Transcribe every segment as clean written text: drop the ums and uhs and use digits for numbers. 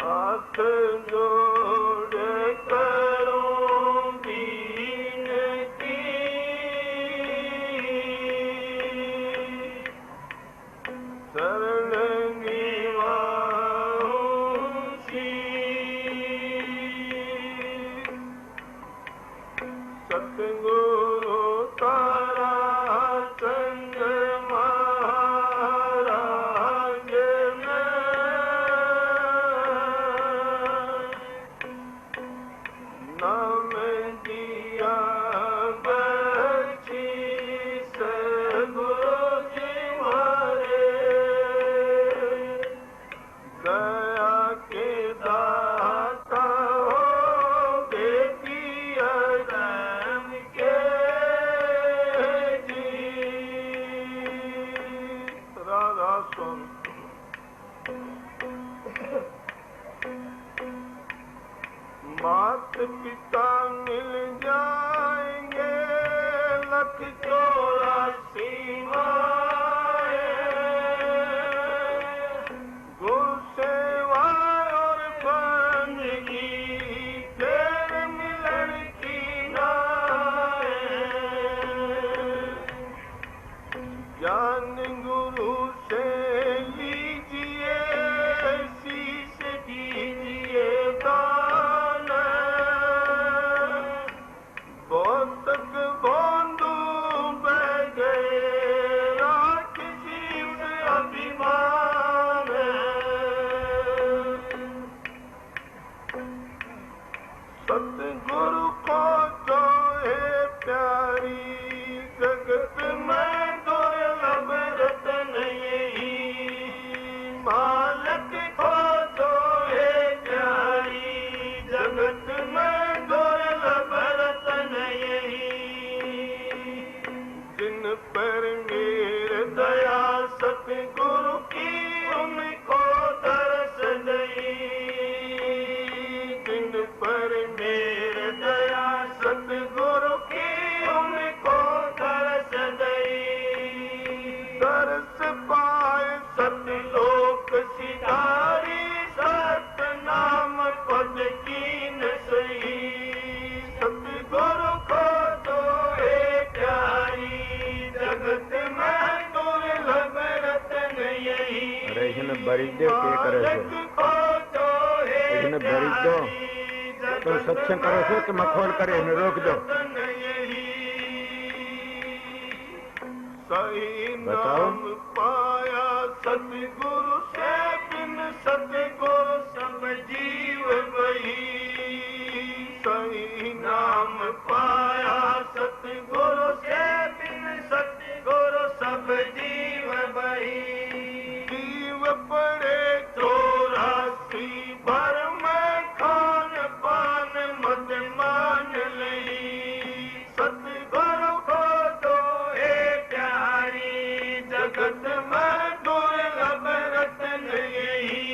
हाथ जोड़े करो बीनती, शरण निवासी, सतगुरु तारा चंद महाराज ने नाम दिया बख्शीश गुरु जी मारे, दया के दाता हो बेटी अदम के जी। राधा स्वामी मात पिता मिल जाएंगे, 184 गुरु सेवा और बंदगी फिर मिलन की नाए, ज्ञान गुरु से लीजिए, शीश दीजिए दान, बहुत तक बंधु बह गए राक्षसी से अभिमान, सतगुरु को जो है प्यारी, जगत में दुर्लभ रतन यही, मालक को जो है प्यारी, जगत में दुर्लभ रतन यही, जिन पर मेरे दया सतगुरु की उनको दर्श दई, जिन पर मेरे दया सतगुरु की उनको दर्श दई, दर्श पाए सतलोक सिधारी, सतनाम पद कीन सही, सतगुरु को तो है प्यारी, जगत में दुर्लभ रतन यही, इसने भरी दो के करे छो, इसने भरी दो तो सत्संग करो छो कि मखौल करे, इन्हें रोक दो। सही बताओ। नाम पाया सतगुरु से, बिन सतगुरु सब जीव वही, सही नाम पाया सतगुरु से, बिन सतगुरु सब जीव वही, जीव पड़े 84 भर में खान पान मत मान लई, सतगुरु को तो है प्यारी, जगत में दुर्लभ रतन यही,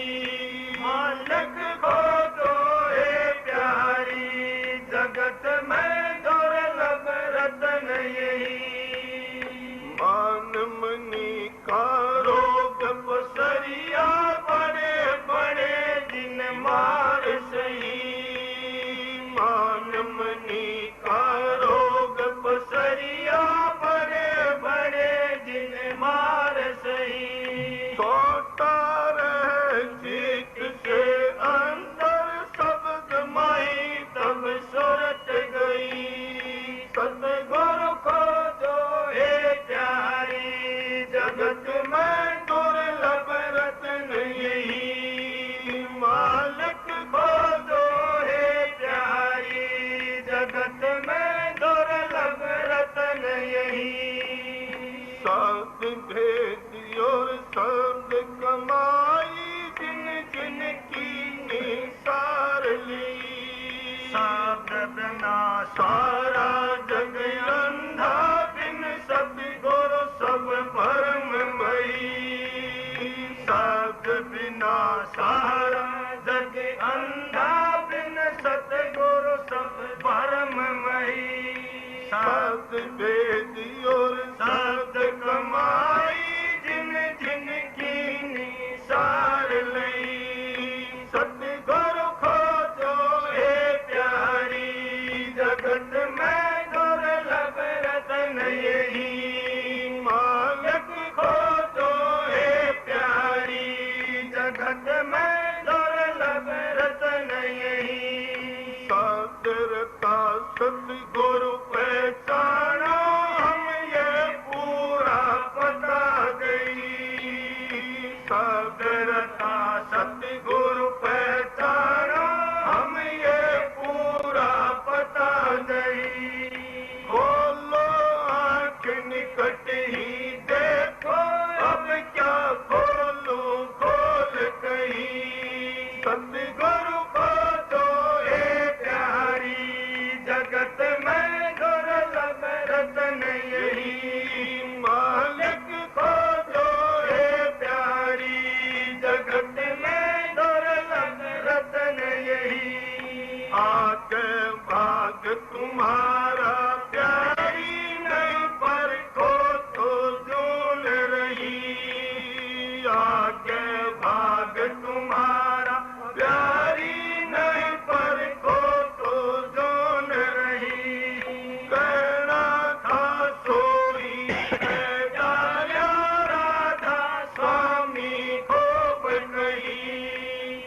मालक को तो है प्यारी, जगत में दुर्लभ रतन यही, मान मनी का रोग बसरिया, बड़े बड़े जिन मार सही, मान मनी का रोग बसरिया, बड़े बड़े जिन मार सही, सोता रहे जीत से अंदर शब्द माई तब सुरत गई, सतगुरु को जो है प्यारी, जगत में दुर्लभ रतन यही, मालिक को जो है प्यारी, जगत में दुर्लभ रतन यही, साध भेद और शब्द कमाई, जिन जिन की निसार ली, साध बिना सारा जग अंधा, बिन सतगुरु सब भरममयी, साध बिना सारा जग अंधा, बिन सतगुरु सब भरममयी, साध भेद और साध कमाई, जिन जिन की निसार लई, जगत में दुर्लभ रतन यही। सागर का सतगुरु पहचाना हम ये पूरा पता गई। सागर का सतगुरु पहचाना हम ये पूरा पता गई। खोलो आँख निकट ही देखो, अब क्या खोलूं खोल कहीं। सतगुरु को तो ए प्यारी जगत में दुर्लभ रतन यही। मालिक को तो ए प्यारी जगत में दुर्लभ रतन यही। आगे भाग तुम्हारा प्यारी नहीं पर को तो झूल रही। आगे भाग तुम्हारा प्यारी नहीं पर को तो झूल रही। कहना था सोई है डाल्या राधा स्वामी खूब कही।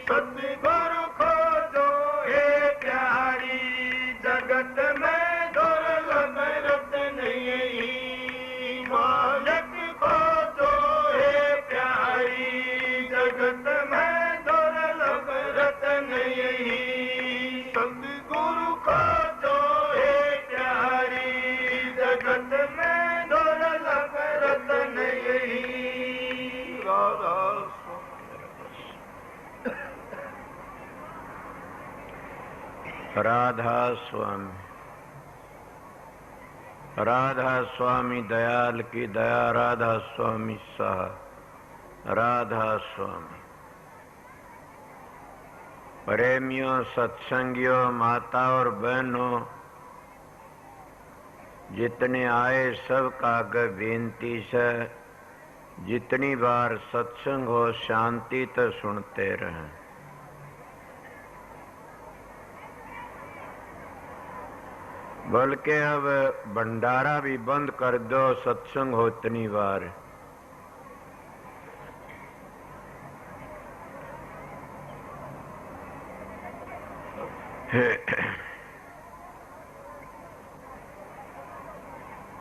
सतगुरु को जो है प्यारी जगत में दुर्लभ रतन यही। मालिक को जो है प्यारी जगत में दुर्लभ रतन यही। सतगुरु को जो है प्यारी जगत में दुर्लभ रतन यही। राधा राधा स्वामी, राधा स्वामी दयाल की दया, राधा स्वामी साह, राधा स्वामी। प्रेमियों, सत्संगियों, माता और बहनों, जितने आए सबका आगे बेनती से जितनी बार सत्संग हो शांति तो सुनते रहें। बल्कि अब भंडारा भी बंद कर दो, सत्संग हो इतनी बार।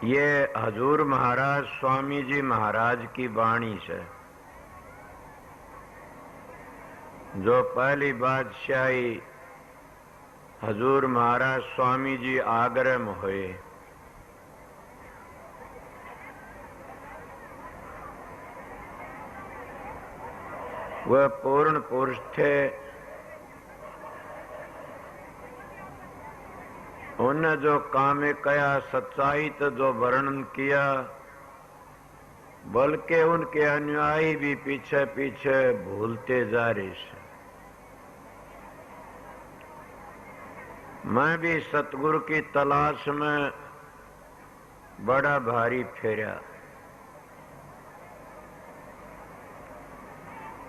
ये हजूर महाराज स्वामी जी महाराज की वाणी से जो पहली बादशाही हजूर महाराज स्वामी जी आगरे में हुए, वह पूर्ण पुरुष थे। उन्हें जो काम कया सच्चाई तो जो वर्णन किया, बल्कि उनके अनुयायी भी पीछे पीछे भूलते जा रहे हैं। मैं भी सतगुरु की तलाश में बड़ा भारी फेरा,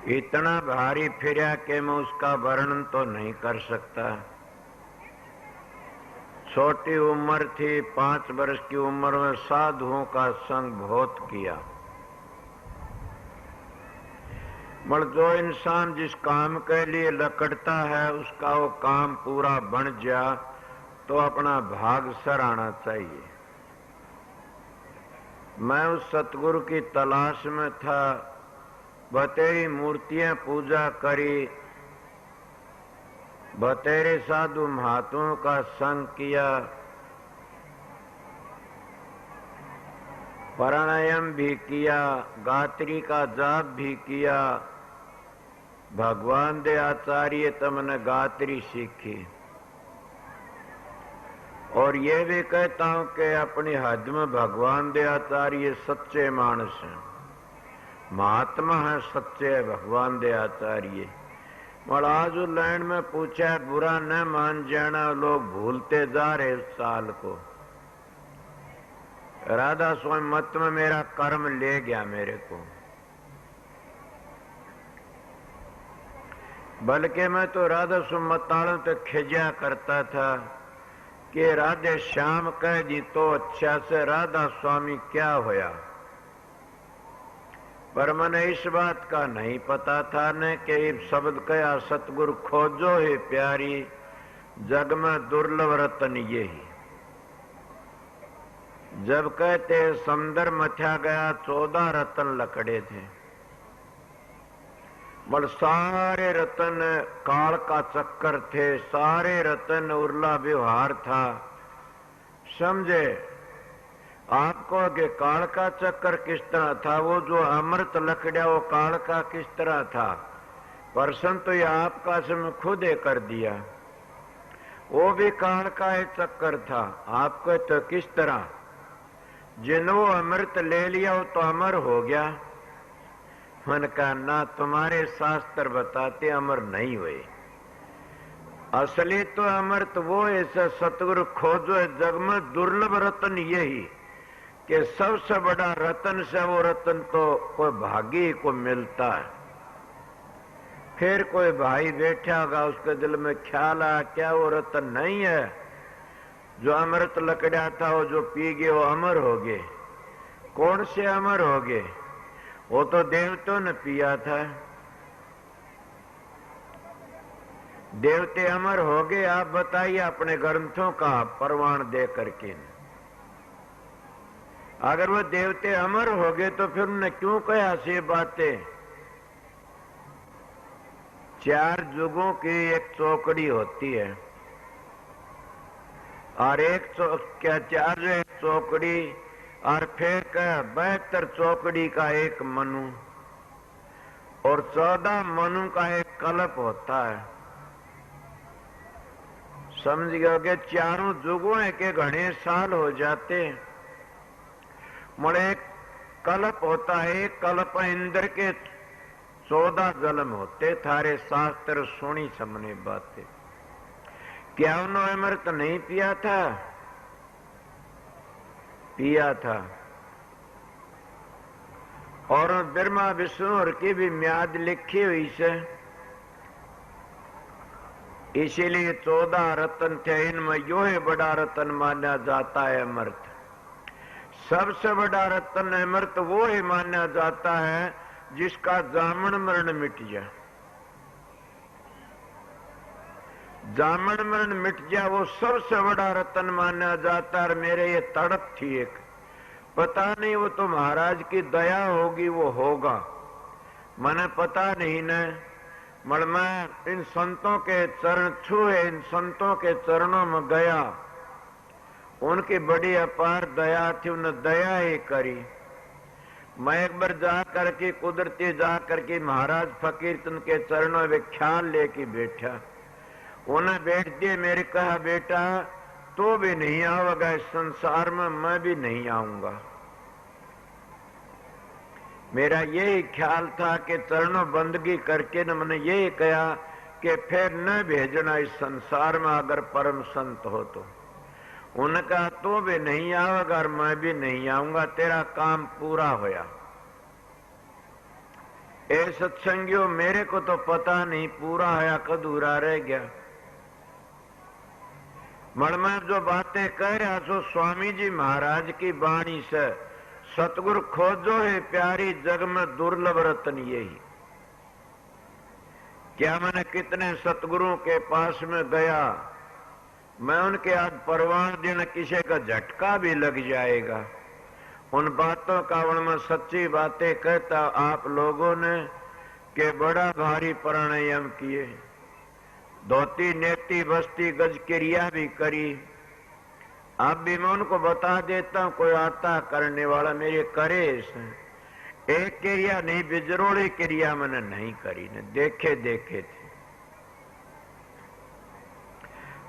इतना भारी फिरा कि मैं उसका वर्णन तो नहीं कर सकता। छोटी उम्र थी, 5 वर्ष की उम्र में साधुओं का संग बहुत किया। मगर जो इंसान जिस काम के लिए लकड़ता है उसका वो काम पूरा बन जा तो अपना भाग सराहना चाहिए। मैं उस सतगुरु की तलाश में था, बतेरी मूर्तियां पूजा करी, बतेरे साधु महात्माओं का संग किया, प्राणायाम भी किया, गायत्री का जाप भी किया। भगवान दे आचार्य तमने गायत्री सीखी। और ये भी कहता हूं कि अपनी हद में भगवान दे आचार्य सच्चे मानस हैं, महात्मा है सच्चे भगवान दे आचार्य। और आज लैंड में पूछा बुरा न मान जाना, लोग भूलते जा रहे इस साल को। राधा स्वामी मत में मेरा कर्म ले गया मेरे को, बल्कि मैं तो राधा स्वामी मतालों तक खिजा करता था कि राधे श्याम कह दी तो अच्छा से राधा स्वामी क्या होया। पर मने इस बात का नहीं पता था न कि शब्द कया सतगुरु खोजो है प्यारी, जग में दुर्लभ रतन यही। जब कहते समुद्र मथ्या गया 14 रतन लकड़े थे, बल सारे रतन काल का चक्कर थे, सारे रतन उर्ला व्यवहार था। समझे आपको कि काल का चक्कर किस तरह था, वो जो अमृत लकड़ा वो काल का किस तरह था, प्रश्न तो ये आपका से खुद ही कर दिया। वो भी काल का एक चक्कर था, आपको तो किस तरह, जिन वो अमृत ले लिया वो तो अमर हो गया। मन का ना, तुम्हारे शास्त्र बताते अमर नहीं हुए। असली तो अमृत वो ऐसा सतगुरु खोजो है, जग में दुर्लभ रतन यही कि सबसे बड़ा रतन से वो रतन तो कोई भागी को मिलता है। फिर कोई भाई बैठा होगा, उसके दिल में ख्याल आया क्या वो रतन नहीं है, जो अमृत लकड़ा था वो जो पी गए वो अमर हो गए। कौन से अमर हो गए? वो तो देवतों ने पिया था, देवते अमर हो गए। आप बताइए अपने ग्रंथों का प्रमाण दे करके, अगर वो देवते अमर हो गए तो फिर उन्होंने क्यों कहा से बातें? 4 युगों की एक चौकड़ी होती है और एक क्या 4 एक चौकड़ी और फिर 72 चौकड़ी का एक मनु और 14 मनु का एक कल्प होता है। समझ गए? चारों युगों के घने साल हो जाते। एक कल्प होता है, एक कल्प इंद्र के 14 जन्म होते। थारे शास्त्र सुनी समने बातें। क्या उन्होंने अमृत नहीं पिया था? पिया था। और ब्रह्मा विष्णु और की भी म्याद लिखी हुई से, इसीलिए 14 रतन थे। इनमें यो है बड़ा रतन माना जाता है अमृत। सबसे बड़ा रतन अमृत वो ही माना जाता है जिसका जामन मरण मिट जाए। जामन मरण मिट जाए वो सबसे बड़ा रतन माना जाता है। मेरे ये तड़प थी एक, पता नहीं वो तो महाराज की दया होगी वो होगा, मैंने पता नहीं न। मैं इन संतों के चरण छुए, इन संतों के चरणों में गया, उनकी बड़ी अपार दया थी, उन्हें दया ही करी। मैं एक बार जा करके कुदरती जा करके महाराज फकीर चंद के चरणों में ख्याल लेके बैठा। उन्हें बैठ दिए, मेरे कहा बेटा तो भी नहीं आओगा इस संसार में, मैं भी नहीं आऊंगा। मेरा यही ख्याल था कि चरणों बंदगी करके न मैंने यही कहा कि फिर न भेजना इस संसार में अगर परम संत हो तो। उनका तो भी नहीं आओगा और मैं भी नहीं आऊंगा, तेरा काम पूरा होया। ए सत्संगियों, मेरे को तो पता नहीं पूरा होया कदूरा रह गया। मैं जो बातें कह रहा सो स्वामी जी महाराज की वाणी से, सतगुरु खोजो है प्यारी, जग में दुर्लभ रतन यही। क्या मैंने कितने सतगुरुओं के पास में गया, मैं उनके आज परवान देना किसी का झटका भी लग जाएगा। उन बातों का उनमें सच्ची बातें कहता आप लोगों ने कि बड़ा भारी प्राणायाम किए, धोती नेती बस्ती गज क्रिया भी करी। अब भी मैं उनको बता देता हूं, कोई आता करने वाला मेरे करे इसे। एक क्रिया नहीं, बिजरोड़ी क्रिया मैंने नहीं करी ने, देखे देखे थे।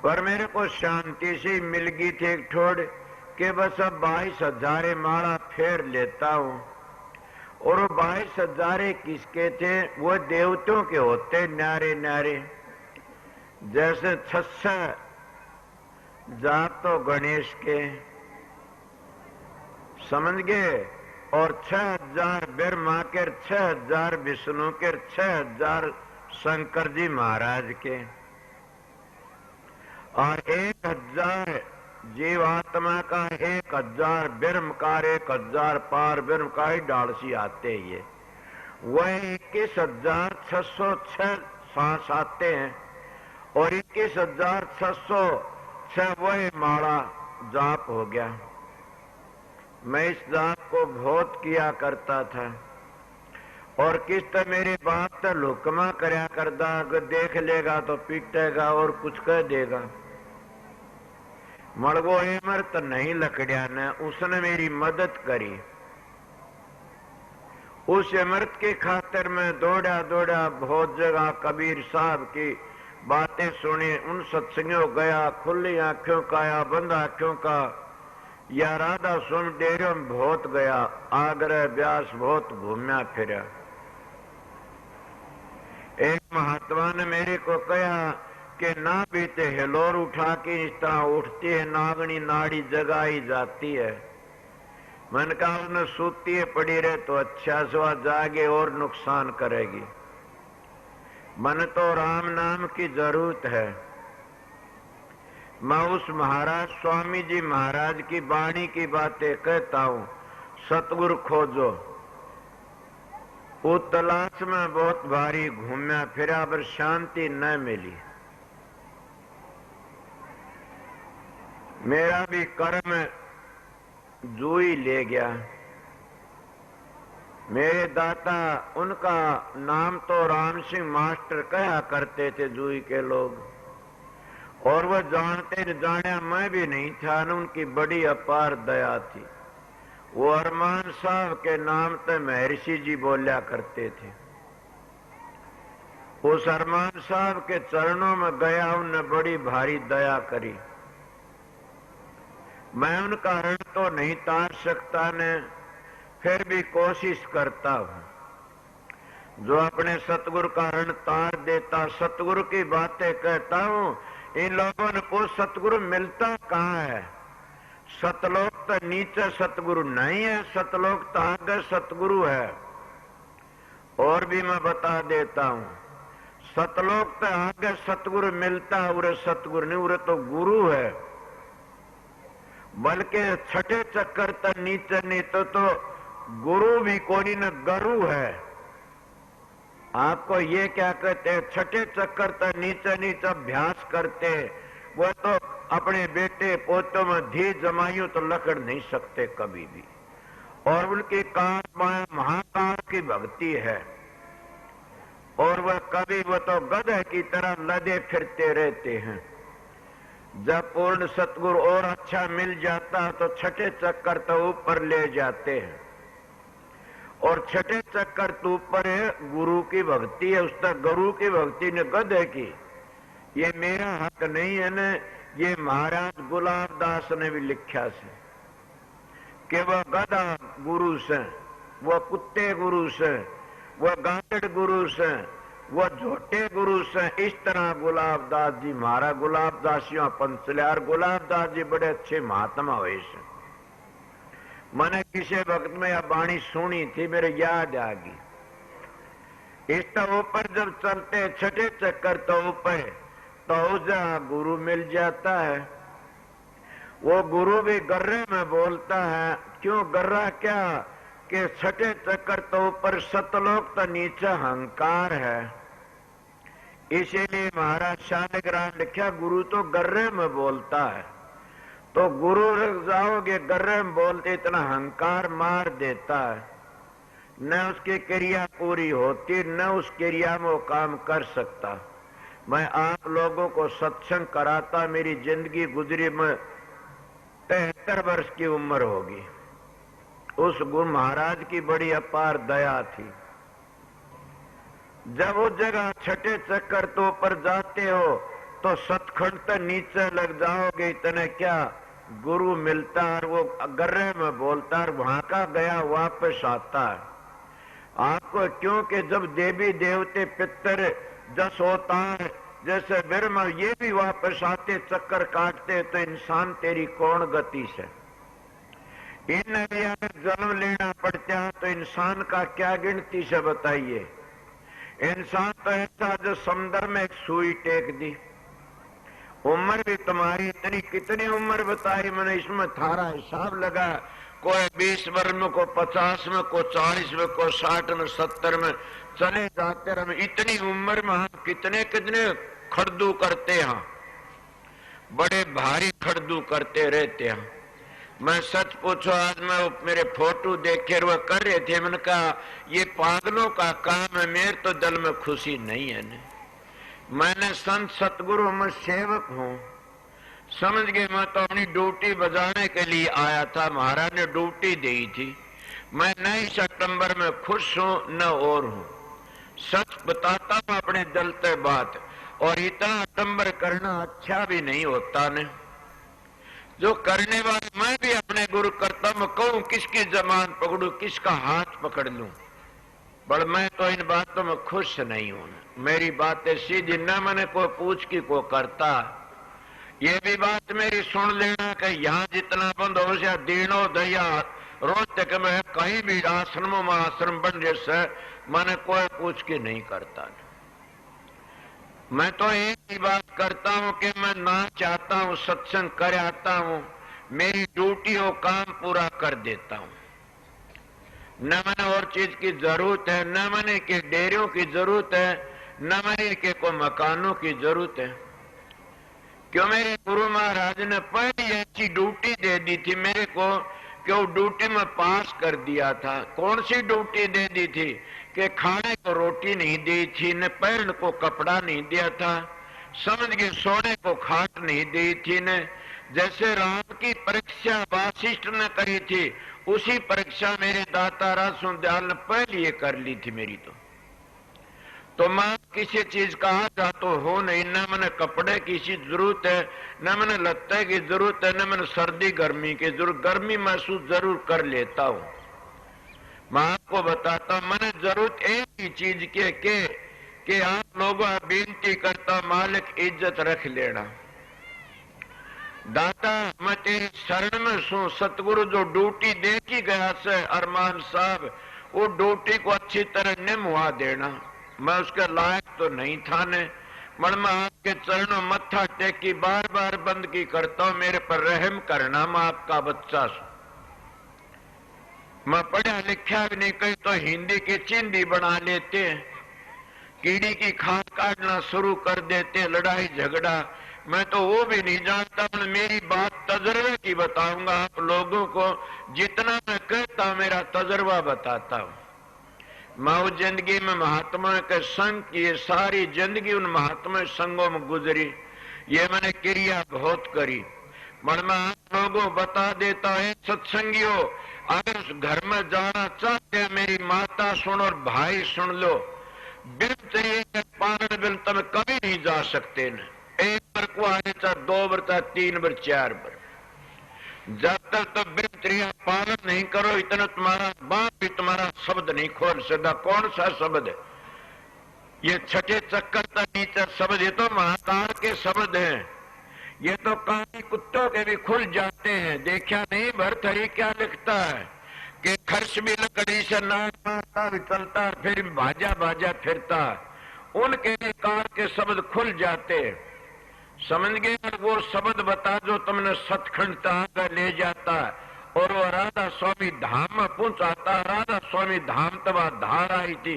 पर मेरे को शांति से मिल गई थी एक ठोड़ कि बस अब 22,000 माला फेर लेता हूं। और वो 22,000 किसके थे? वो देवताओं के होते न्यारे न्यारे। जैसे 600 जाप तो गणेश के, समझ गए, और 6,000 ब्रह्मा के, 6,000 विष्णु के, 6,000 शंकर जी महाराज के, और 1,000 जीवात्मा का, 1,000 ब्रह्म का, 1,000 पार ब्रह्म का ही डालसी आते ये। वह 21,606 सांस आते हैं और 21,606 वह माला जाप हो गया। मैं इस जाप को बहुत किया करता था और किस तरह मेरे बाप तो लुकमा करया करदा, अगर देख लेगा तो पीटेगा और कुछ कह देगा। मड़गो अमृत नहीं लकड़िया ने उसने मेरी मदद करी। उस अमृत के खातिर मैं दौड़ा दौड़ा बहुत जगह कबीर साहब की बातें सुनी, उन सत्संगों गया, खुली आंखों का या बंद आंखों का या राधा सुन डेरों में बहुत गया, आगरा ब्यास बहुत घूमया फिरा। एक महात्मा ने मेरे को कहा कि ना बीते हिलोर उठा के इस तरह उठती है, नागनी नाड़ी जगाई जाती है। मैंने कहा उसने सूती है पड़ी रहे तो अच्छा सवा जागे और नुकसान करेगी। मन तो राम नाम की जरूरत है। मैं उस महाराज स्वामी जी महाराज की वाणी की बातें कहता हूं, सतगुरु खोजो। वो तलाश में बहुत भारी घूमया फिरा पर शांति न मिली। मेरा भी कर्म जुई ले गया। मेरे दाता, उनका नाम तो राम सिंह मास्टर कहा करते थे जुई के लोग, और वह जानते न जाना मैं भी नहीं था न उनकी बड़ी अपार दया थी। वो अरमान साहब के नाम से महर्षि जी बोलिया करते थे। उस अरमान साहब के चरणों में गया, उनने बड़ी भारी दया करी। मैं उनका ऋण तो नहीं तार सकता ने, फिर भी कोशिश करता हूं। जो अपने सतगुरु का ऋण तार देता, सतगुरु की बातें कहता हूं। इन लोगों ने पूछ सतगुरु मिलता कहाँ है? सतलोक तो नीचे सतगुरु नहीं है, सतलोक तो आगे सतगुरु है। और भी मैं बता देता हूं, सतलोक तो आगे सतगुरु मिलता है, उरे सतगुरु नहीं, उरे तो गुरु है। बल्कि छठे चक्कर तक नीचे नहीं तो गुरु भी कोई न गरु है। आपको ये क्या कहते हैं? छठे चक्कर तक नीचे नीचे अभ्यास करते, वो तो अपने बेटे पोतों में धी जमायूं तो लकड़ नहीं सकते कभी भी। और उनकी कार महाकाल की भक्ति है और वह कभी वो तो गधे की तरह लदे फिरते रहते हैं। जब पूर्ण सतगुरु और अच्छा मिल जाता तो छठे चक्कर तो ऊपर ले जाते हैं, और छठे चक्कर तो ऊपर है गुरु की भक्ति है। उस तक गुरु की भक्ति ने गधे की, ये मेरा हक नहीं है न। ये महाराज गुलाब दास ने भी लिखा से कि वह गधा गुरु से, वह कुत्ते गुरु से, वह गांगड़ गुरु से, वह झोटे गुरु से। इस तरह गुलाब दास जी, महाराज गुलाब दासियों पंचल्यार गुलाब दास जी बड़े अच्छे महात्मा हुए से। मैंने किसी वक्त में यह वाणी सुनी थी, मेरे याद आ गई। इस तरह ऊपर जब चलते छठे चक्कर तो ऊपर तो जहाँ गुरु मिल जाता है। वो गुरु भी गर्रे में बोलता है। क्यों गर्रा? क्या कि छठे चक्कर तो ऊपर सतलोक तो नीचे अहंकार है। इसीलिए महाराज शालिग्राम लिखा, गुरु तो गर्रे में बोलता है। तो गुरु जाओगे गर्रे में बोलते, इतना अहंकार मार देता है, न उसकी क्रिया पूरी होती, न उस क्रिया में वो काम कर सकता। मैं आप लोगों को सत्संग कराता, मेरी जिंदगी गुजरी में 73 वर्ष की उम्र होगी। उस गुरु महाराज की बड़ी अपार दया थी। जब उस जगह छठे चक्कर तो ऊपर जाते हो तो सतखंड तक नीचे लग जाओगे, इतने क्या गुरु मिलता है। वो गर्रे में बोलता है, वहां का गया वापस आता है आपको। क्योंकि जब देवी देवते पितर जस होता है, जैसे ब्रह्मा ये भी वापस आते चक्कर काटते, तो इंसान तेरी कौन गति से? इन अगर जन्म लेना पड़ता है तो इंसान का क्या गिनती से बताइए। इंसान तो ऐसा जो समुद्र में एक सुई टेक दी। उम्र भी तुम्हारी इतनी, कितनी उम्र बताई मैंने, इसमें थारा हिसाब लगा। कोई 20 वर्ष में, को 50 में, को 40 में, को 60 में, 70 में चले जाते रहे। इतनी उम्र में हम कितने कितने खड़दू करते हैं, बड़े भारी खड़दू करते रहते हैं। मैं सच पूछो, आज मैं मेरे फोटो देखे वो कर रहे थे, मैंने कहा ये पागलों का काम है, मेरे तो दिल में खुशी नहीं है ने। मैंने संत सतगुरु में सेवक हूँ, समझ गए। मैं तो अपनी ड्यूटी बजाने के लिए आया था, महाराज ने ड्यूटी दी थी। मैं 9 सितंबर में खुश हूँ न और हूँ, सच बताता हूँ अपने दिल से बात। और इतना आडंबर करना अच्छा भी नहीं होता ने। जो करने वाले, मैं भी अपने गुरु करता मैं कहूँ किसकी जबान पकड़ू, किसका हाथ पकड़ लूं, पर मैं तो इन बातों में खुश नहीं हूं। मेरी बातें सीधी न मैंने को पूछ की को करता। ये भी बात मेरी सुन लेना कि यहाँ जितना बंद हो जाए दीनो दया रोज तक मैं कहीं भी आश्रमों में आश्रम बन जैसे मैंने कोई पूछ की नहीं करता। मैं तो एक ही बात करता हूँ कि मैं ना चाहता हूँ सत्संग कर आता हूँ, मेरी ड्यूटी हो काम पूरा कर देता हूँ। न मैंने और चीज की जरूरत है, न मैंने के डेरियों की जरूरत है, न मैंने के को मकानों की जरूरत है। क्यों मेरे गुरु महाराज ने पहली ऐसी ड्यूटी दे दी थी मेरे को कि वो ड्यूटी में पास कर दिया था। कौन सी ड्यूटी दे दी थी कि खाने को रोटी नहीं दी थी, न पहनने को कपड़ा नहीं दिया था, समझ के सोने को खाट नहीं दी थी, न जैसे राम की परीक्षा वासिष्ठ ने करी थी उसी परीक्षा मेरे दाता रासुदयाल ने पहले ये कर ली थी मेरी। तो मैं किसी चीज का जा तो हो नहीं, न मैंने कपड़े की जरूरत है, न मैंने लत्ते की जरूरत है, न मैंने सर्दी गर्मी की जरूरत। गर्मी महसूस जरूर कर लेता हूँ। मैं आपको बताता हूँ मैंने जरूरत एक ही चीज के आप लोगों बेनती करता मालिक इज्जत रख लेना। दाता मैं तेरी शरण में सू, सतगुरु जो ड्यूटी दे की गया से अरमान साहब, वो ड्यूटी को अच्छी तरह निभा देना। मैं उसके लायक तो नहीं था ने, मन में आपके चरणों मत्था टेकी बार बार बंद की करता हूँ, मेरे पर रहम करना, मैं आपका बच्चा हूं। मैं पढ़ा लिखा भी नहीं, कहीं तो हिंदी की चिंदी बना लेते, कीड़ी की खाद काटना शुरू कर देते, लड़ाई झगड़ा। मैं तो वो भी नहीं जानता, मेरी बात तजर्बे की बताऊंगा आप लोगों को, जितना मैं कहता मेरा तजर्बा बताता हूँ। मैं उस जिंदगी में महात्मा के संग की, ये सारी जिंदगी उन महात्मा संगों में गुजरी, ये मैंने क्रिया बहुत करी। मन में आप लोगों बता देता है सत्संगियों, अगर उस घर में जाना चाहते मेरी माता सुन और भाई सुन लो, बिल चाहिए पालन बिल तुम कभी नहीं जा सकते न। एक बार को आने चाहे 2 बार चाहे 3 बार 4 बार, जब तक तो बिल पालन नहीं करो इतना तुम्हारा बाप भी तुम्हारा शब्द नहीं खोल सकता। कौन सा शब्द है ये? छठे चक्कर तक नीचे शब्द, ये तो महाकाल के शब्द हैं। ये तो काली कुत्तों के भी खुल जाते हैं। देखा नहीं भरथरी क्या लिखता है कि खर्च भी लकड़ी से नाता भी चलता, फिर भी भाजा भाजा फिरता, उनके भी काल के शब्द खुल जाते। समझ गए? वो शब्द बता जो तुमने सचखंड तक ले जाता और वो राधा स्वामी धाम में पहुंचाता। राधा स्वामी धाम तब धार आई थी,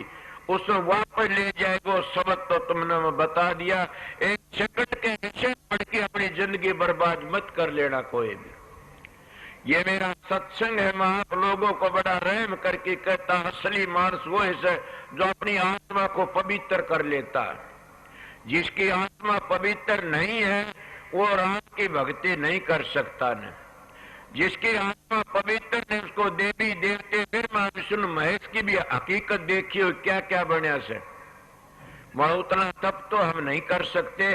उसको वापस ले जाएगा। वो शब्द तो तुमने बता दिया। एक सेकंड के विषय पढ़ के अपनी जिंदगी बर्बाद मत कर लेना कोई भी। ये मेरा सत्संग है, मैं आप लोगों को बड़ा रहम करके कहता, असली मानस वो है जो अपनी आत्मा को पवित्र कर लेता है। जिसकी आत्मा पवित्र नहीं है वो राम की भक्ति नहीं कर सकता न। जिसकी आत्मा पवित्र है उसको देवी देवते ब्रह्मा विष्णु महेश की भी हकीकत देखी हो, क्या क्या बनया से। मैं उतना तप तो हम नहीं कर सकते।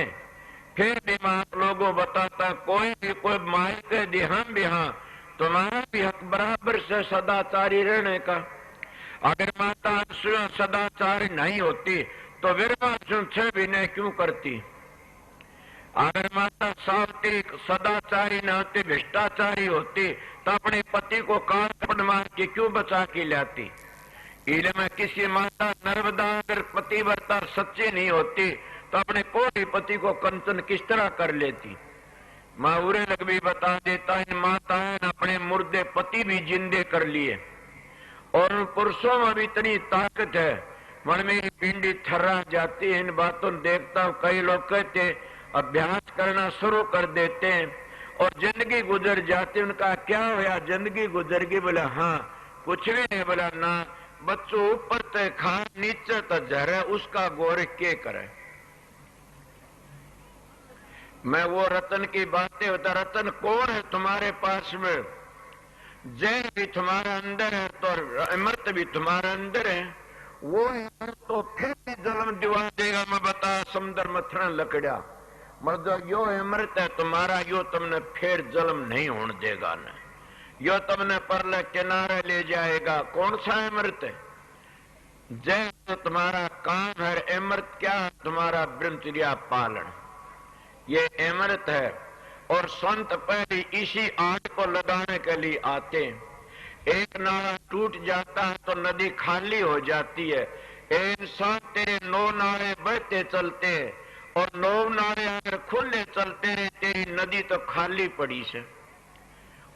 फिर भी मैं आप लोगों बताता, कोई भी कोई माई कह दे हम भी हाँ, तुम्हारा भी हक बराबर से सदाचारी रहने का। अगर माता सदाचारी नहीं होती तो विरवाचन 6 विनय क्यों करती? अगर माता सावित्री सदाचारी न होती, भ्रष्टाचारी होती, तो अपने पति को कांपन मार के क्यों बचा के लाती? इले में किसी माता नर्मदा अगर पतिव्रता सच्ची नहीं होती तो अपने कोई पति को कंचन किस तरह कर लेती? मैं उरे लग भी बता देता, इन माताएं ने अपने मुर्दे पति भी जिंदे कर लिए और उन पुरुषों में भी इतनी ताकत है। मन मेरी पिंडी थर्रा जाती है इन बातों देखता हूं। कई लोग कहते अभ्यास करना शुरू कर देते हैं और जिंदगी गुजर जाती, उनका क्या होया, जिंदगी गुजर गई? बोला हाँ, कुछ भी नहीं। बोला ना, बच्चों ऊपर तो खा नीचे तो झरे, उसका गौर के करे। मैं वो रतन की बातें होता, रतन कौन है तुम्हारे पास में? जय भी तुम्हारा अंदर है तो अमृत भी तुम्हारा अंदर है। वो है तो फिर भी जन्म दिवा देगा। मैं बता समुद्र मथन लकड़ा मर्द यो अमृत है तुम्हारा, यो तुमने फिर जन्म नहीं होने देगा न, यो तुमने परले किनारे ले जाएगा। कौन सा अमृत है? जय तो तुम्हारा काम है, अमृत क्या है? तुम्हारा ब्रह्मचर्या पालन, ये अमृत है। और संत पहले इसी आग को लगाने के लिए आते हैं। एक नाला टूट जाता है तो नदी खाली हो जाती है। इंसान तेरे 9 नाले बहते चलते हैं और 9 नाले अगर खुले चलते रहे, तेरी नदी तो खाली पड़ी से।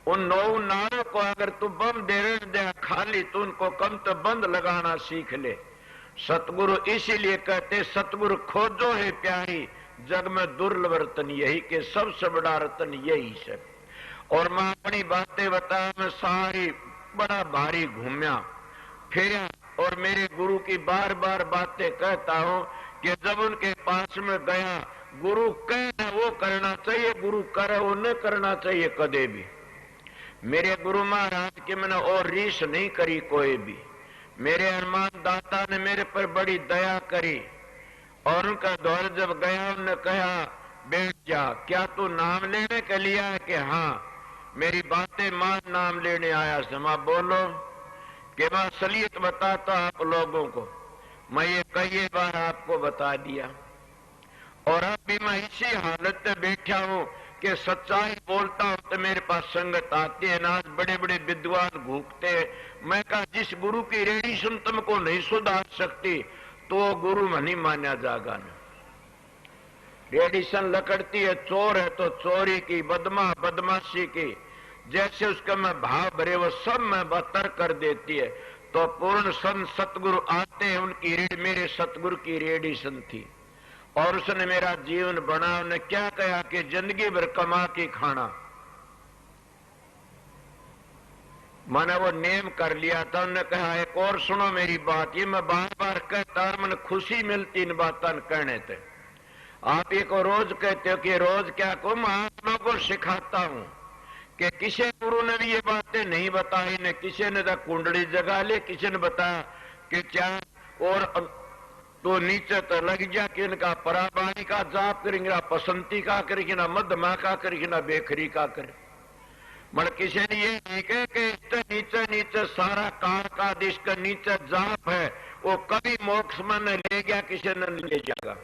उन 9 नालों को अगर तू बम दे खाली, तो उनको कम तो बंद लगाना सीख ले। सतगुरु इसीलिए कहते सतगुरु खोजो है प्यारी, जग में दुर्लभ रतन यही के, सबसे बड़ा रतन यही से। और मैं अपनी बातें बता, मैं सारी बड़ा भारी घूमया फिरा और मेरे गुरु की बार बार बातें कहता हूं कि जब उनके पास में गया, गुरु कहे वो करना चाहिए, गुरु करे वो न करना चाहिए कदे भी। मेरे गुरु महाराज की मैंने और रीस नहीं करी कोई भी। मेरे हनुमान दाता ने मेरे पर बड़ी दया करी और उनका दौर जब गया, उन्होंने कहा बैठ जा, क्या तू नाम लेने के लिए आया? कि हाँ। मेरी बातें मान, नाम लेने आया से। मां बोलो कि मैं असलियत बताता आप लोगों को, मैं ये कई बार आपको बता दिया और अब भी मैं इसी हालत में बैठा हूं कि सच्चाई बोलता हूं तो मेरे पास संगत आती है। आज बड़े बड़े विद्वान घूमते हैं। मैं कहा जिस गुरु की रेडी सुन तुमको नहीं सुधार सकती तो गुरु में नहीं माना जाएगा न। रेडिशन लकड़ती है, चोर है तो चोरी की, बदमाशी की, जैसे उसका मैं भाव भरे वो सब मैं बतर कर देती है। तो पूर्ण संत सतगुरु आते हैं, उनकी रीढ़ मेरे सतगुरु की रेडिशन थी और उसने मेरा जीवन बना। उन्हें क्या कहा कि जिंदगी भर कमा के खाना। मैंने वो नेम कर लिया था। उन्होंने कहा एक और सुनो मेरी बात, ये मैं बार बार कहता और मैंने खुशी मिलती इन बातों कहने थे। आप ये को रोज कहते हो कि रोज क्या को, मैं आप लोगों को सिखाता हूं कि किसी गुरु ने भी ये बातें नहीं बताई, ने किसी ने तो कुंडली जगा ले, किसी ने बताया कि क्या और तो नीचे तो लग जा कि इनका पराबाणी का जाप करेंगे, पसंती का करेंगे, ना मध्यमा का करेंगे, ना बेखरी का करे। मगर किसी ने ये नहीं कहे कि इससे नीचे नीचे सारा कार का दिश का नीचे जाप है, वो कभी मोक्ष में न ले गया, किसी ने नहीं ले जाएगा।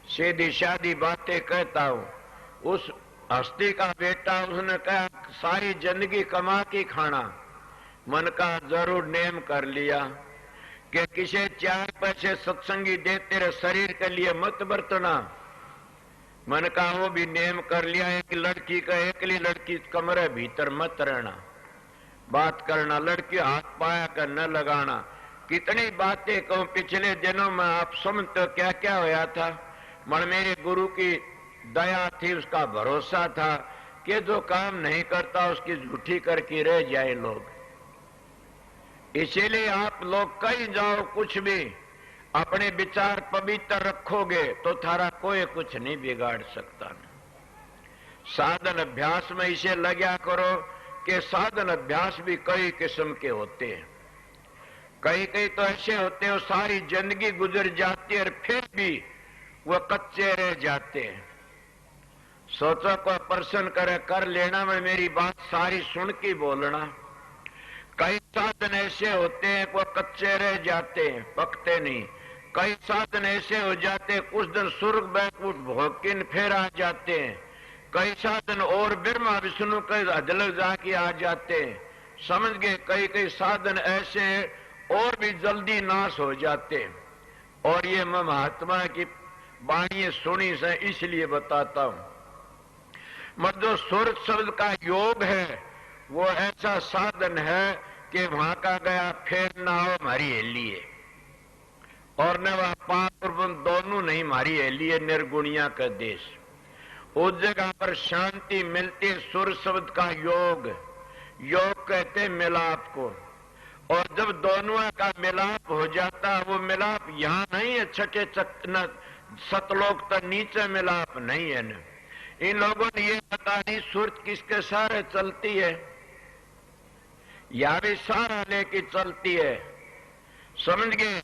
सीधी शादी बातें कहता हूं। उस हस्ती का बेटा, उसने कहा सारी जिंदगी कमा के खाना। मन का जरूर नेम कर लिया कि किसी 4 पैसे सत्संगी दे, तेरे शरीर के लिए मत बरतना। मन का वो भी नेम कर लिया। एक लड़की का एकली लड़की कमरे भीतर मत रहना, बात करना, लड़की हाथ पाया कर न लगाना। कितनी बातें कहूं। पिछले दिनों में आप समझते हो क्या क्या होया था। मन मेरे गुरु की दया थी, उसका भरोसा था कि जो काम नहीं करता उसकी झूठी करके रह जाए लोग। इसीलिए आप लोग कहीं जाओ, कुछ भी अपने विचार पवित्र रखोगे तो थारा कोई कुछ नहीं बिगाड़ सकता। साधन अभ्यास में इसे लगा करो कि साधन अभ्यास भी कई किस्म के होते हैं। कई कई तो ऐसे होते हैं सारी जिंदगी गुजर जाती है और फिर भी वो कच्चे रह जाते हैं। सोचो को प्रश्न करे कर लेना, में मेरी बात सारी सुन के बोलना। कई साधन ऐसे होते हैं वो कच्चे रह जाते हैं, पकते नहीं। कई साधन ऐसे हो जाते हैं कुछ दिन स्वर्ग बैकुंठ भोगिन फिर आ जाते हैं। कई साधन और ब्रह्मा विष्णु के अजलग जाके आ जाते हैं। समझ गए। कई कई साधन ऐसे और भी जल्दी नाश हो जाते हैं। और ये मैं महात्मा की वाणी सुनी से इसलिए बताता हूं। मगर जो सुर शब्द का योग है वो ऐसा साधन है कि वहां का गया फिर ना हो हमारी हेली है, और न वह पाप और दोनों नहीं हमारी हेली है, निर्गुणिया का देश। उस जगह पर शांति मिलती है सुर शब्द का योग। योग कहते मिलाप को, और जब दोनों का मिलाप हो जाता है, वो मिलाप यहां नहीं है छठे न सतलोक तक नीचे मिलाप नहीं है न। इन लोगों ने ये बता दी सूरत किसके सहारे चलती है, या भी सहारा लेके चलती है, समझ गए।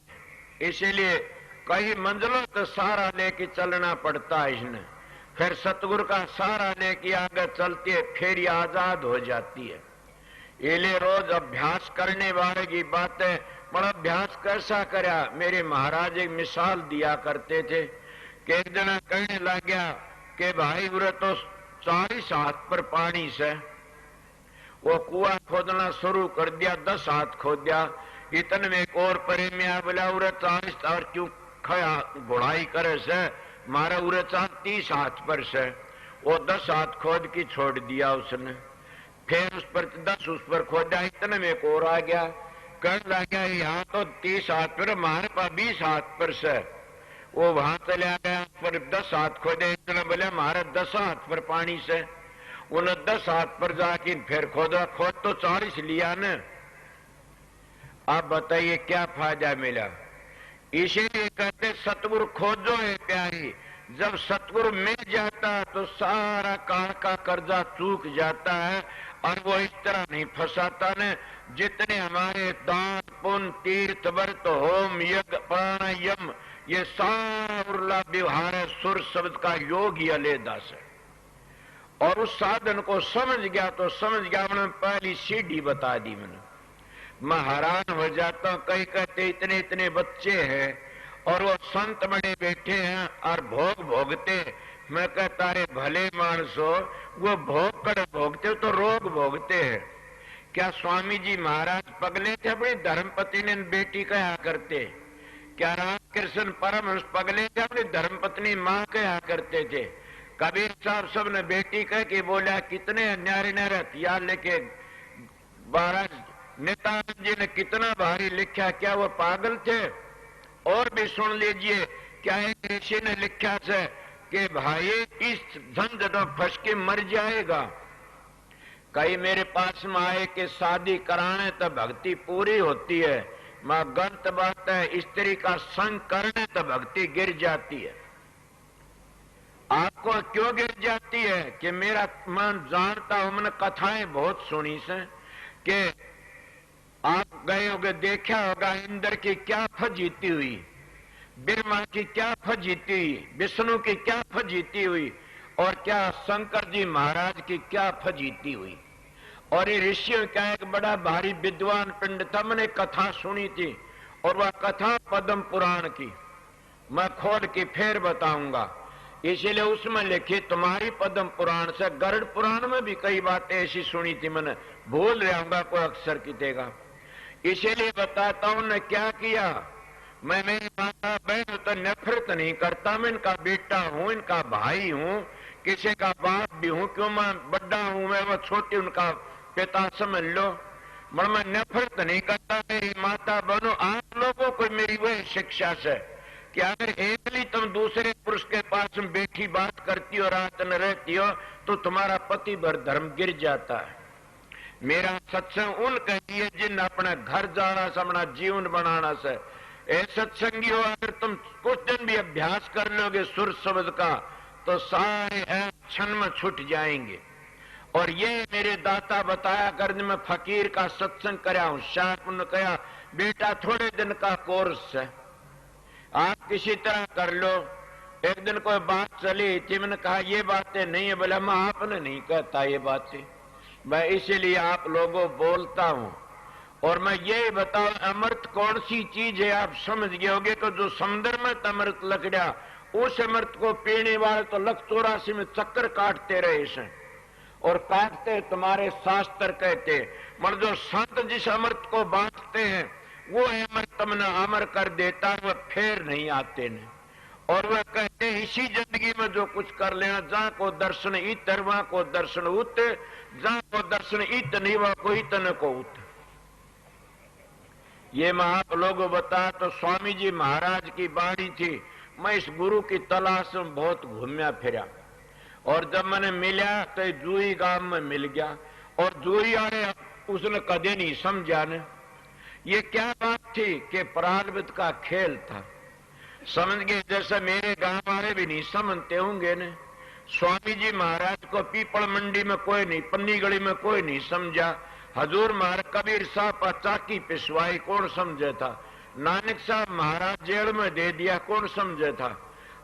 इसीलिए कई मंजिलों तक सहारा लेके चलना पड़ता है इसने, फिर सतगुरु का सहारा लेके आगे चलती है, फिर ये आजाद हो जाती है। इसलिए रोज अभ्यास करने वाले की बातें, बड़ा अभ्यास कैसा करया। मेरे महाराज एक मिसाल दिया करते थे कि एक जना कहने लग गया कि भाई उरे तो 40 हाथ पर पानी से, वो कुआ खोदना शुरू कर दिया, 10 हाथ खोद दिया, इतने में एक और परे में आ बोला उरे 40 और क्यों खया घोड़ाई करे से, मारा उरे 30 हाथ पर से। वो 10 हाथ खोद की छोड़ दिया उसने, फिर उस पर 10 उस पर खोदा, इतने में एक और आ गया, कहने लग गया यहाँ तो 30 हाथ पर, हमारे पास 20 हाथ पर से। वो वहां चला गया, पर 10 हाथ खोदे, इतना बोले हमारे 10 हाथ पर पानी से। उन्हें 10 हाथ पर जाके फिर खोदा, खोद तो 40 लिया न। आप बताइए क्या फायदा मिला। इसीलिए कहते सतगुरु खोजो है प्यारी, जब सतगुरु मिल जाता है तो सारा काल का कर्जा चूक जाता है, और वो इस तरह नहीं फंसाता न। जितने हमारे दान पुण्य तीर्थ व्रत होम यज्ञ प्राणायाम ये सारा व्यवहार है सुर शब्द का योग ही अलेदास है। और उस साधन को समझ गया तो समझ गया। उन्होंने पहली सीढ़ी बता दी मैंने। मैं हैरान हो जाता हूं, कई कहते इतने इतने बच्चे हैं और वो संत बड़े बैठे हैं और भोग भोगते। मैं कहता रे भले मानसो, वो भोग कर भोगते तो रोग भोगते हैं क्या। स्वामी जी महाराज पगले थे, अपनी धर्मपत्नी ने बेटी कहा करते। क्या रामकृष्ण परमहंस पगले थे, अपनी धर्मपत्नी मां कहा करते थे। कबीर साहब सब ने बेटी कह के बोला, कितने न्यारे न्यारे हथियार लेके। महाराज नित्यानंद जी ने कितना भारी लिखा, क्या वो पागल थे। और भी सुन लीजिए, क्या एक ऋषि ने लिखा है कि भाई इस झंझट में फंस के मर जाएगा। कई मेरे पास में आए कि शादी कराने तो भक्ति पूरी होती है, मां गलत बात है, स्त्री का संग करने तो भक्ति गिर जाती है। आपको क्यों गिर जाती है कि मेरा मन जानता हूं, मैंने कथाएं बहुत सुनी से कि आप गए होगे, देखा होगा इंद्र की क्या फजीती हुई, ब्रह्मा की क्या फजीती हुई, विष्णु की क्या फजीती हुई, और क्या शंकर जी महाराज की क्या फजीती हुई। और ये ऋषियों का एक बड़ा भारी विद्वान पिंड था, मैंने कथा सुनी थी, और वह कथा पद्म पुराण की। मैं खोल के फिर बताऊंगा, इसीलिए उसमें लिखी तुम्हारी पद्म पुराण से। गरुड़ पुराण में भी कई बातें ऐसी सुनी थी, मैंने भूल रहा कोई अक्षर की देगा। इसीलिए बताता हूं ने क्या किया। मैं मेरी माता बहन तो नफरत नहीं करता, मैं इनका बेटा हूं, इनका भाई हूं, किसी का बाप भी हूं, क्यों मैं बड़ा हूं, मैं वो छोटी उनका पिता समझ लो। मैं नफरत नहीं करता मेरी माता बहनों। आप लोगों को मेरी वही शिक्षा से कि अगर एकली तुम दूसरे पुरुष के पास में बैठी बात करती हो, रात में रहती हो, तो तुम्हारा पति भर धर्म गिर जाता है। मेरा सत्संग उनके लिए जिन अपना घर जाना से, अपना जीवन बनाना से। ए सत्संगी हो, अगर तुम कुछ दिन भी अभ्यास कर लोगे सुर शब्द का, तो सारे क्षण में छूट जाएंगे। और ये मेरे दाता बताया कर, मैं फकीर का सत्संग कराया हूं। शाह ने कहा बेटा थोड़े दिन का कोर्स है, आप किसी तरह कर लो। एक दिन कोई बात चली थी, मैंने कहा ये बातें नहीं है। बोला मैं आपने नहीं कहता ये बातें, मैं इसीलिए आप लोगों बोलता हूं। और मैं ये बताऊं, अमृत कौन सी चीज है आप समझ गए होगे कि जो समुद्र में अमृत लग गया, उस अमृत को पीने वाले तो 184 में चक्कर काटते रहे इसे, और काटते तुम्हारे शास्त्र कहते। मगर जो संत जिस अमृत को बांटते हैं, वो अमृत तुमने अमर कर देता है, वो फिर नहीं आते ने। और वह कहते हैं इसी जिंदगी में जो कुछ कर लेना, जहां को दर्शन इतर वहां को दर्शन उत, जहां को दर्शन इत नहीं वहां को इत न को उत। ये महालोग बता तो स्वामी जी महाराज की बाणी थी। मैं इस गुरु की तलाश में बहुत घूमया फिरा और जब मैंने मिला तो जूही गांव में मिल गया और जूही आए उसने कदे नहीं समझा ने ये क्या बात थी कि प्रारब्ध का खेल था। समझ गए, जैसे मेरे गांव वाले भी नहीं समझते होंगे ने। स्वामी जी महाराज को पीपल मंडी में कोई नहीं, पन्नी गली में कोई नहीं समझा। हजूर महाराज कबीर साहब पर चाकी पिसवाई कौन समझे था। नानक साहब महाराज जेल में दे दिया कौन समझे था।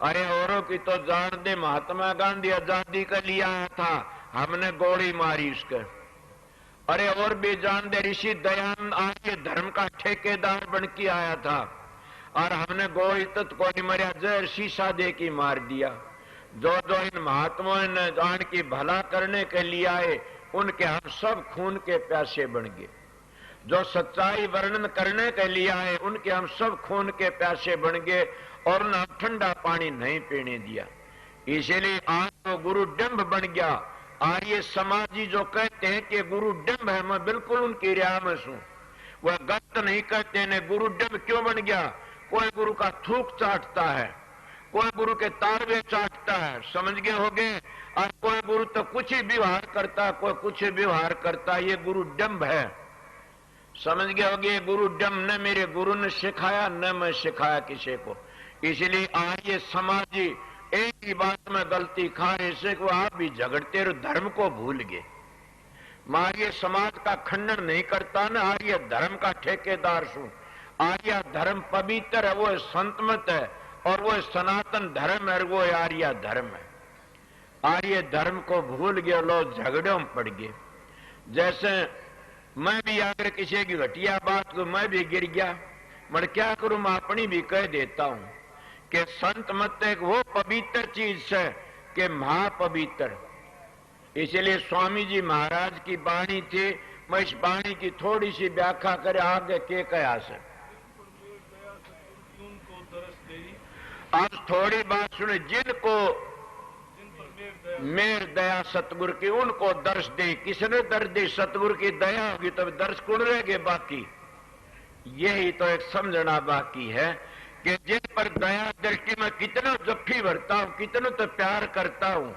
अरे औरों की तो जान दे, महात्मा गांधी आजादी का लिया था, हमने गोली मारी उसके। अरे और भी जान दे, ऋषि दयानंद आर्य धर्म का ठेकेदार बन के आया था और हमने गोली तक को नहीं मरिया, जहर शीशा दे की मार दिया। जो जो इन महात्माओं ने जान की भला करने के लिए आए उनके हम सब खून के प्यासे बन गए। जो सच्चाई वर्णन करने के लिए आए उनके हम सब खून के प्यासे बन गए और उन्हें ठंडा पानी नहीं पीने दिया। इसीलिए आज तो गुरु डंभ बन गया। आर्य समाजी जो कहते हैं कि गुरु डंभ है, मैं बिल्कुल उनकी रिया में हूं। वह गलत नहीं कहते ने। गुरु डंभ क्यों बन गया? कोई गुरु का थूक चाटता है, कोई गुरु के तारवे चाटता है, समझ गए होगे। और कोई गुरु तो कुछ ही व्यवहार करता, कोई कुछ ही व्यवहार करता, ये गुरु डंभ है। समझ गए होगे। गुरु डंभ न मेरे गुरु ने सिखाया न मैं सिखाया किसी को। इसलिए आर्य समाजी एक ही बात में गलती खा रहे से को आप भी झगड़ते और धर्म को भूल गए। आर्य समाज का खंडन नहीं करता ना, आर्य धर्म का ठेकेदार हूं। आर्य धर्म पवित्र है, वो संत मत है और वो सनातन धर्म है, वो आर्य धर्म है। आर्य धर्म को भूल गए लोग, झगड़ों में पड़ गए। जैसे मैं भी अगर किसी की घटिया बात को मैं भी गिर गया, मैं क्या करूं, मैं अपनी भी कह देता हूं कि संत मत एक वो पवित्र चीज है कि महापवित्र। इसलिए स्वामी जी महाराज की बाणी थी। मैं इस बाणी की थोड़ी सी व्याख्या करे आगे के कया से। अब थोड़ी बात सुने। जिनको मेर दया सतगुरु की उनको दर्श दे। किसने दर्श दी? सतगुरु की दया होगी तो दर्श कौन रहेगे बाकी। यही तो एक समझना बाकी है कि जिन पर दया दृष्टि में कितना जफ्फी भरता हूं, कितना तो प्यार करता हूं,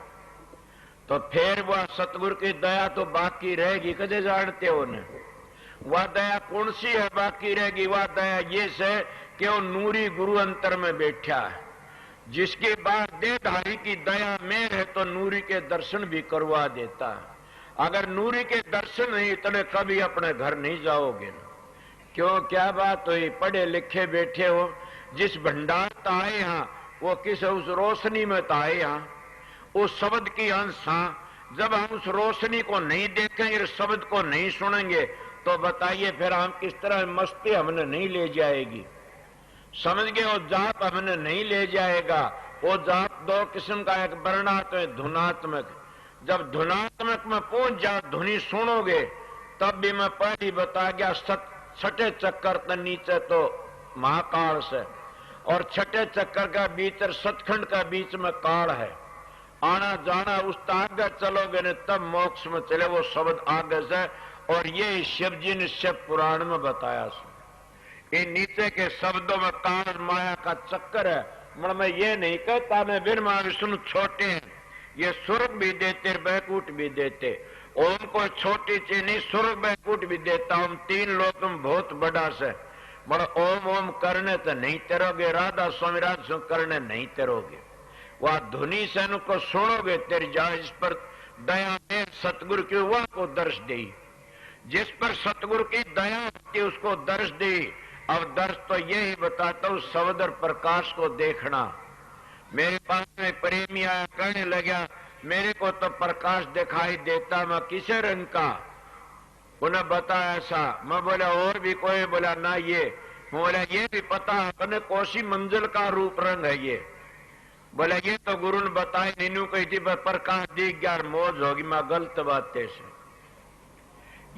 तो फिर वह सतगुरु की दया तो बाकी रहेगी। कदे जानते हो ने वह दया कौन सी है बाकी रहेगी? वह दया ये से कि वो नूरी गुरु अंतर में बैठा है, जिसके बाद देहधारी की दया मेर है तो नूरी के दर्शन भी करवा देता है। अगर नूरी के दर्शन नहीं इतने कभी अपने घर नहीं जाओगे। क्यों, क्या बात हुई? पढ़े लिखे बैठे हो, जिस भंडार तो आए यहां वो किस उस रोशनी में तो आए यहां, उस शब्द की अंश। जब हम उस रोशनी को नहीं देखेंगे, शब्द को नहीं सुनेंगे तो बताइए फिर हम किस तरह मस्ती हमने नहीं ले जाएगी। समझ गए? वो जाप हमने नहीं ले जाएगा। वो जाप दो किस्म का, एक वर्णात्मक धुनात्मक। जब धुनात्मक में पहुंच जाओ, धुनी सुनोगे, तब भी मैं पहले बता गया छठे चक्कर तो नीचे तो महाकाल से और छठे चक्कर का बीच और सतखंड का बीच में काल है। आना जाना उस आगे चलोगे ने तब मोक्ष में चले, वो शब्द आगे से। और ये शिव जी ने शिव पुराण में बताया। इन नीचे के शब्दों में काल माया का चक्कर है। मैं ये नहीं कहता मैं ब्रह्मा विष्णु छोटे हैं, ये स्वर्ग भी देते बैकुंठ भी देते। ओम को छोटी चीज नहीं, स्वर्ग बैकुंठ भी देता हूं। तीन लोग तुम बहुत बड़ा से बड़ा ओम ओम करने तो नहीं तेरोगे, राधा स्वामी राज करने नहीं तेरोगे। वह धुनी से को सुनोगे तेरी जा। इस पर दया में सतगुरु की वह को दर्श दी। जिस पर सतगुरु की दया होती उसको दर्श दी। अब दर्श तो यही बताता हूं, शब्द और प्रकाश को देखना। मेरे पास में प्रेमी आया, कहने लगा मेरे को तो प्रकाश दिखाई देता, मैं किसे रंग का? उन्हें बताया ऐसा। मैं बोला और भी कोई? बोला ना ये। मैं बोला ये भी पता है कोसी मंजिल का रूप रंग है ये। बोला ये तो गुरु ने बताया, नीनू कही थी प्रकाश दिख गया मौज होगी। मैं गलत बातें से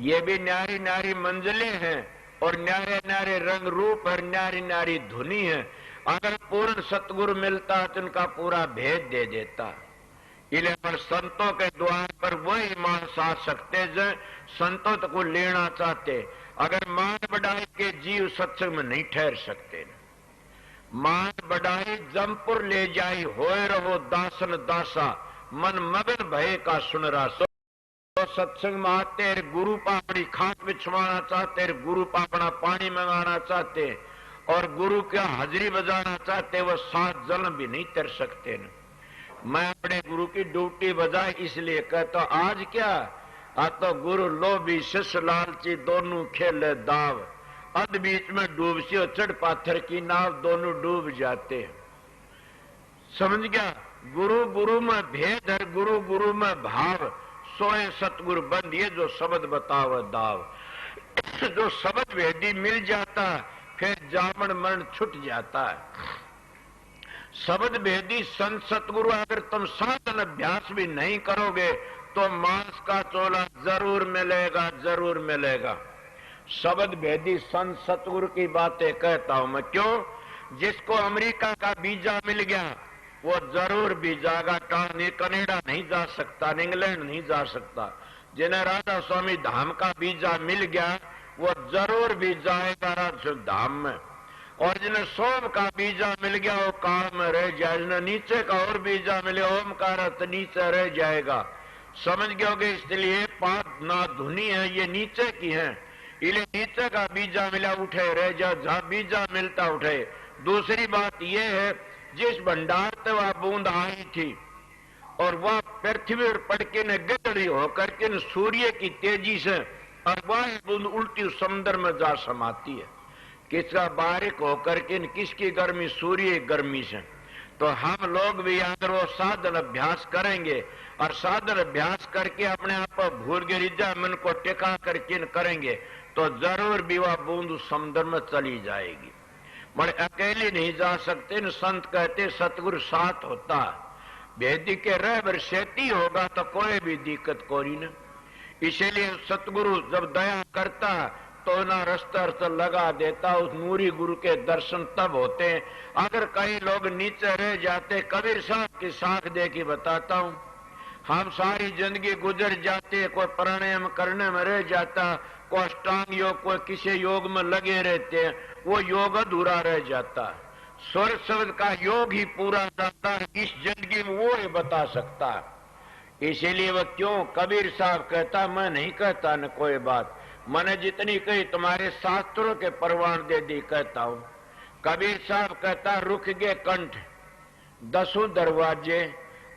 ये भी न्यारी न्यारी मंजिलें हैं और न्यारे न्यारे रंग रूप और न्यारी न्यारी धुनी है। अगर पूर्ण सतगुरु मिलता तो उनका पूरा भेद दे देता। इसलिए पर संतों के द्वार पर वही मानस आ सकते जो संतों को लेना चाहते। अगर मान बढ़ाई के जीव सत्संग में नहीं ठहर सकते। मान बढ़ाई जमपुर ले जाई होए रहो दासन दासा, मन मगन भय का सुन रहा। तो सत्संग में आते गुरु पापड़ी खाट बिछवाना चाहते, गुरु पापड़ा पानी मंगाना चाहते और गुरु का हाजिरी बजाना चाहते, वो 7 जन्म भी नहीं कर सकते न। मैं अपने गुरु की ड्यूटी बजाय इसलिए कहता आज क्या आ तो गुरु लोभी शिष्य लालची दोनों खेले दाव, अध बीच में डूब सी चढ़ पाथर की नाव, दोनों डूब जाते। समझ गया? गुरु गुरु में भेद है, गुरु गुरु में भाव, सोए सतगुरु बंदिए जो शब्द बताव दाव। जो शब्द भेदी मिल जाता फिर जामन मरण छुट जाता है। शब्द भेदी संत सतगुरु अगर तुम साधन अभ्यास भी नहीं करोगे तो मांस का चोला जरूर मिलेगा, जरूर मिलेगा। शब्द भेदी संत सतगुरु की बातें कहता हूं मैं। क्यों? जिसको अमेरिका का वीजा मिल गया वो जरूर भी जाएगा, कनाडा नहीं जा सकता, इंग्लैंड नहीं जा सकता। जिन्हें राधा स्वामी धाम का वीजा मिल गया वो जरूर भी जाएगा राधा धाम में। और जिन्हें सोम का बीजा मिल गया वो काल में रह जाए, जिन्हें नीचे का और बीजा मिले ओमकार तो नीचे रह जाएगा। समझ गए? इसलिए पाप ना धुनी है, ये नीचे की है। इसलिए नीचे का बीजा मिला उठे रह जा, जहां बीजा मिलता उठे। दूसरी बात यह है जिस भंडार से वह बूंद आई थी और वह पृथ्वी पर पड़ के न गदड़ी होकर के सूर्य की तेजी से और वह बूंद उल्टी समुद्र में जा समाती है। किसका बारिक होकर के किसकी गर्मी? सूर्य गर्मी से। तो हम लोग भी अगर वो साधन अभ्यास करेंगे और साधन अभ्यास करके अपने आप को भूल गिरिजा मन को टिका करके करेंगे तो जरूर भी वह बूंद समुद्र में चली जाएगी। बड़े अकेले नहीं जा सकते न। संत कहते सतगुरु साथ होता, भेदी के रहबर सेती होगा तो कोई भी दिक्कत कोई न। इसीलिए सतगुरु जब दया करता तो ना रास्ता लगा देता। उस नूरी गुरु के दर्शन तब होते हैं। अगर कई लोग नीचे रह जाते, कबीर साहब की साख दे के बताता हूं, हम सारी जिंदगी गुजर जाते, कोई प्राणायाम करने में रह जाता, कोई अष्टांग योग, कोई किसी योग में लगे रहते हैं, वो योग अधूरा रह जाता। स्वर शब्द का योग ही पूरा जाता है, इस जिंदगी में वो ही बता सकता है। इसीलिए वह क्यों कबीर साहब कहता, मैं नहीं कहता न कोई बात, मैंने जितनी कही तुम्हारे शास्त्रों के परवान दे दी कहता हूं। कबीर साहब कहता रुक गए कंठ 10 दरवाजे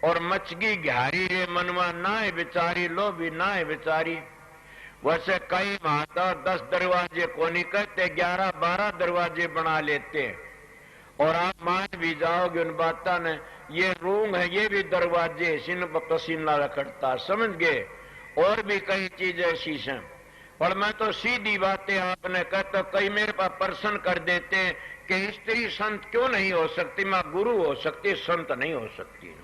और मचगी घारी रे मनवा नाय बिचारी लो भी नाय बिचारी। वैसे कई माता 10 दरवाजे को नहीं कहते, 11-12 दरवाजे बना लेते हैं। और आप मान भी जाओगे उन बातों ने, ये रूंग है, ये भी दरवाजे सिन पसीना रखता। समझ गए? और भी कई चीजें ऐसी हैं। और मैं तो सीधी बातें आपने कहता, कई मेरे पास प्रश्न कर देते हैं कि स्त्री संत क्यों नहीं हो सकती? मैं गुरु हो सकती, संत नहीं हो सकती।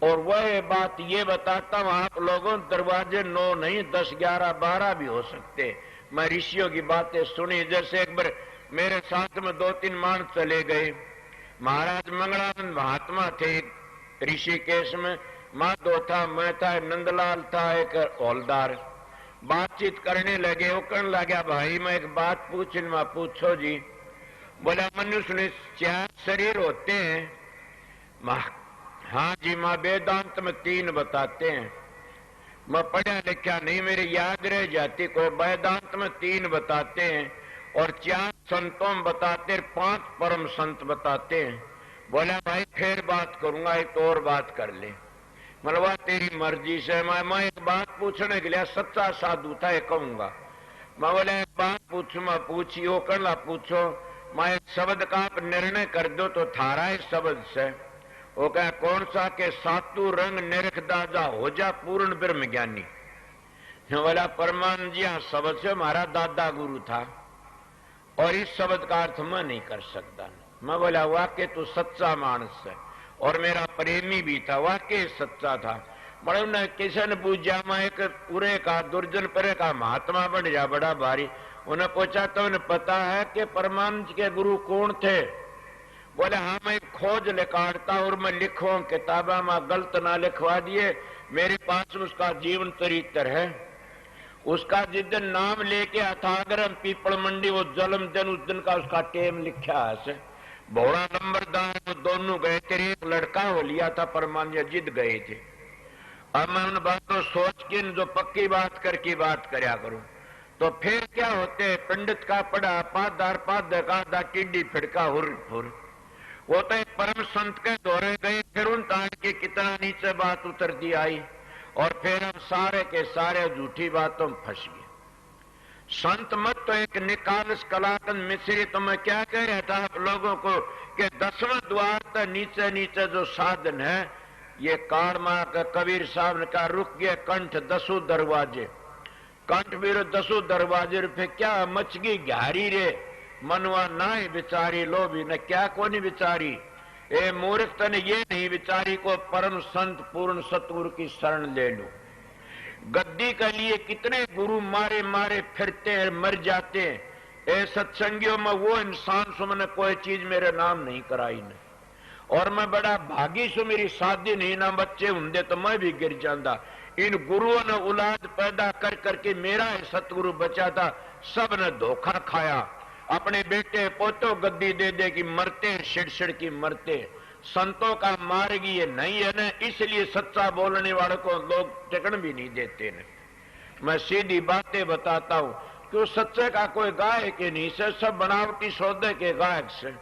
और वह बात ये बताता हूं आप लोगों, दरवाजे 9 नहीं 10, 11, 12 भी हो सकते। मैं ऋषियों की बातें सुनी। जैसे एक बार मेरे साथ में 2-3 मान चले गए। महाराज मंगलानंद महात्मा थे ऋषिकेश में, माधो था, मैं था, नंदलाल था, एक हौलदार। बातचीत करने लगे। वो कहने लगा भाई मैं एक बात पूछूं। पूछो जी। बोला मनुष्य में 4 शरीर होते हैं। हाँ जी, माँ वेदांत में 3 बताते हैं। मैं पढ़ा लिखा नहीं, मेरी याद रह जाती। कोई वेदांत में 3 बताते हैं और 4 संतों में बताते हैं, 5 परम संत बताते हैं। बोला भाई फिर बात करूंगा, एक तो और बात कर ले। मलवा तेरी मर्जी से। मैं एक बात पूछने के लिए सच्चा साधु था, कहूंगा। मैं बोला एक बात पूछू। मैं पूछी। वो करना पूछो। मैं एक शब्द का आप निर्णय कर दो तो थारा है शब्द से। वो कह कौन सा? के सातु रंग निरख दादा हो जा पूर्ण ब्रह्म ज्ञानी। बोला परमानंद जी, शब्द से हमारा दादा गुरु था और इस शब्द का अर्थ मैं नहीं कर सकता। मैं बोला वाकई तू सच्चा मानस है और मेरा प्रेमी भी था, वाकई सच्चा था। बड़े ने किसी ने पूछा, मैं एक पूरे का दुर्जन परे का महात्मा बन जा, बड़ा भारी। उन्हें पूछा तो उन्हें पता है कि परमानंद के गुरु कौन थे? बोले हाँ मैं खोज निकालता और मैं लिखवा किताबा में गलत ना लिखवा दिए, मेरे पास उसका जीवन चरित्र है। उसका जिस दिन नाम लेके अथागरम पीपल मंडी वो जन्मदिन, उस दिन का उसका टेम लिखा है। भोड़ा नंबरदार वो दोनों गए थे, एक लड़का हो लिया था परमान्य जिद गए थे। अब मैं उन बातों सोच के जो पक्की बात करके बात करया करूं, तो फिर क्या होते, पंडित का पढ़ा पादार पाद का टिड्डी फिड़का हुर हुर। वो तो परम संत के दौरे गए, फिर उन तान के कितना नीचे बात उतर दी आई, और फिर हम सारे के सारे झूठी बातों में फंस गए। संत मत तो एक निकालस कलाकंद मिश्री, तो मैं क्या कह रहा था आप लोगों को कि 10वां द्वार तक नीचे नीचे जो साधन है, ये कारमा का कबीर साहब ने कहा रुक गए कंठ 10 दरवाजे, कंठ भी 10 दरवाजे रुपये क्या मच गई घारी रे, मनवा ना ही बिचारी लो भी न क्या को नहीं बिचारी। ए मूर्ख तने ये नहीं बिचारी को परम संत पूर्ण सतगुरु की शरण ले लो। गद्दी के लिए कितने गुरु मारे मारे फिरते हैं, मर जाते हैं। ए सत्संगियों में वो इंसान सो मैंने कोई चीज मेरे नाम नहीं कराई ने, और मैं बड़ा भागी सु मेरी शादी नहीं ना बच्चे होंगे तो मैं भी गिर जाता। इन गुरुओं ने औलाद पैदा कर करके मेरा सतगुरु बचा था, सब ने धोखा खाया। अपने बेटे पोतों गद्दी दे दे कि मरते छिड़ की मरते। संतों का मार्ग ये नहीं है न, इसलिए सच्चा बोलने वालों को लोग टिकन भी नहीं देते न। मैं सीधी बातें बताता हूं कि सच्चे का कोई गायक के नहीं से, सब बनावटी सौदे के गायक से।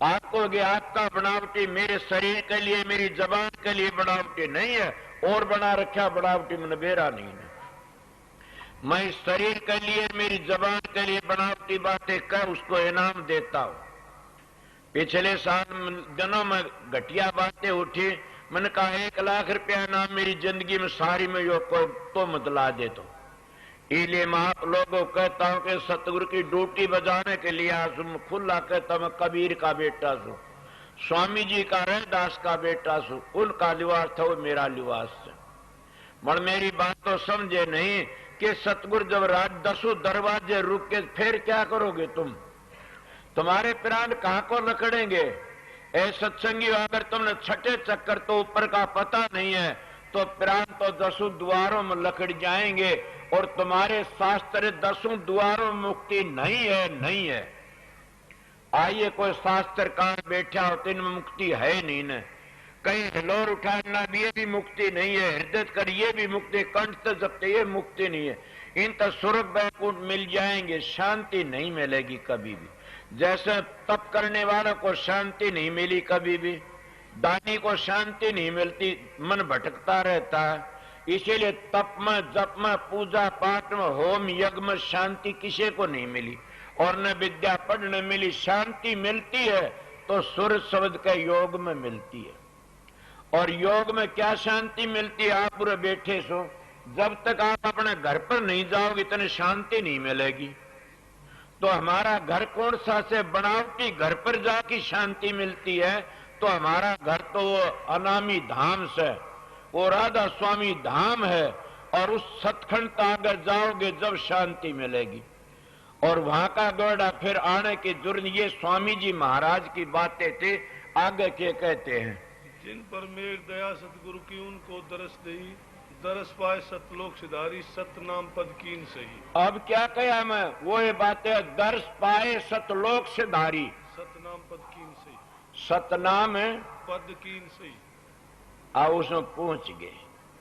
आपको आपका बनावटी मेरे शरीर के लिए मेरी जबान के लिए बनावटी नहीं है, और बना रखा बनावटी मन बेरा नहीं है। मैं इस शरीर के लिए मेरी जबान के लिए बनावटी बातें कर उसको इनाम देता हूं। पिछले साल दिनों में घटिया बातें उठी, मैंने कहा 1 लाख रुपया इनाम मेरी जिंदगी में सारी में यो कोई तो मतला दे। तो इसलिए मैं आप लोगों को कहता हूं कि सतगुरु की ड्यूटी बजाने के लिए आज खुला कहता मैं कबीर का बेटा हूं, स्वामी जी का रैदास का बेटा हूं, उनका लिवास था वो मेरा लिवास है। मगर मेरी बात तो समझे नहीं कि सतगुरु जब रात 10 दरवाजे रुक के फिर क्या करोगे तुम, तुम्हारे प्राण कहां को लकड़ेंगे। ऐ सत्संगी अगर तुमने छठे चक्कर तो ऊपर का पता नहीं है तो प्राण तो 10 द्वारों में लकड़ जाएंगे, और तुम्हारे शास्त्र 10 द्वारों में मुक्ति नहीं है, नहीं है। आइए कोई शास्त्रकार बैठा हो तो इनमें मुक्ति है नहीं न, कहीं हिलोर उठाना भी ये भी मुक्ति नहीं है, हृदय कर ये भी मुक्ति, कंठ जपते ये मुक्ति नहीं है। इन तक स्वर्ग बैकुंठ मिल जाएंगे, शांति नहीं मिलेगी कभी भी। जैसे तप करने वालों को शांति नहीं मिली कभी भी, दानी को शांति नहीं मिलती, मन भटकता रहता है। इसीलिए तप में जप में पूजा पाठ में होम यज्ञ में शांति किसी को नहीं मिली, और न विद्या पढ़ने मिली। शांति मिलती है तो सूर्य शब्द के योग में मिलती है, और योग में क्या शांति मिलती है, आप पूरे बैठे सो, जब तक आप अपने घर पर नहीं जाओगे इतनी शांति नहीं मिलेगी। तो हमारा घर कौन सा से बनावटी घर पर जाके शांति मिलती है, तो हमारा घर तो वो अनामी धाम से, वो राधा स्वामी धाम है, और उस सतखंड तक अगर जाओगे जब शांति मिलेगी। और वहां का गौड़ा फिर आने की जरूरत, ये स्वामी जी महाराज की बातें थी। आगे के कहते हैं, जिन पर मेघ दया सतगुरु की उनको दरस दई, दरस पाए सतलोक सिधारी, सतनाम पद कीन सही। अब क्या कहा मैं, वो ये बातें दर्श पाए सतलोक सिधारी, सतनाम पद कीन सही, सतनाम है पद कीन सही। आ उसमें पहुंच गए।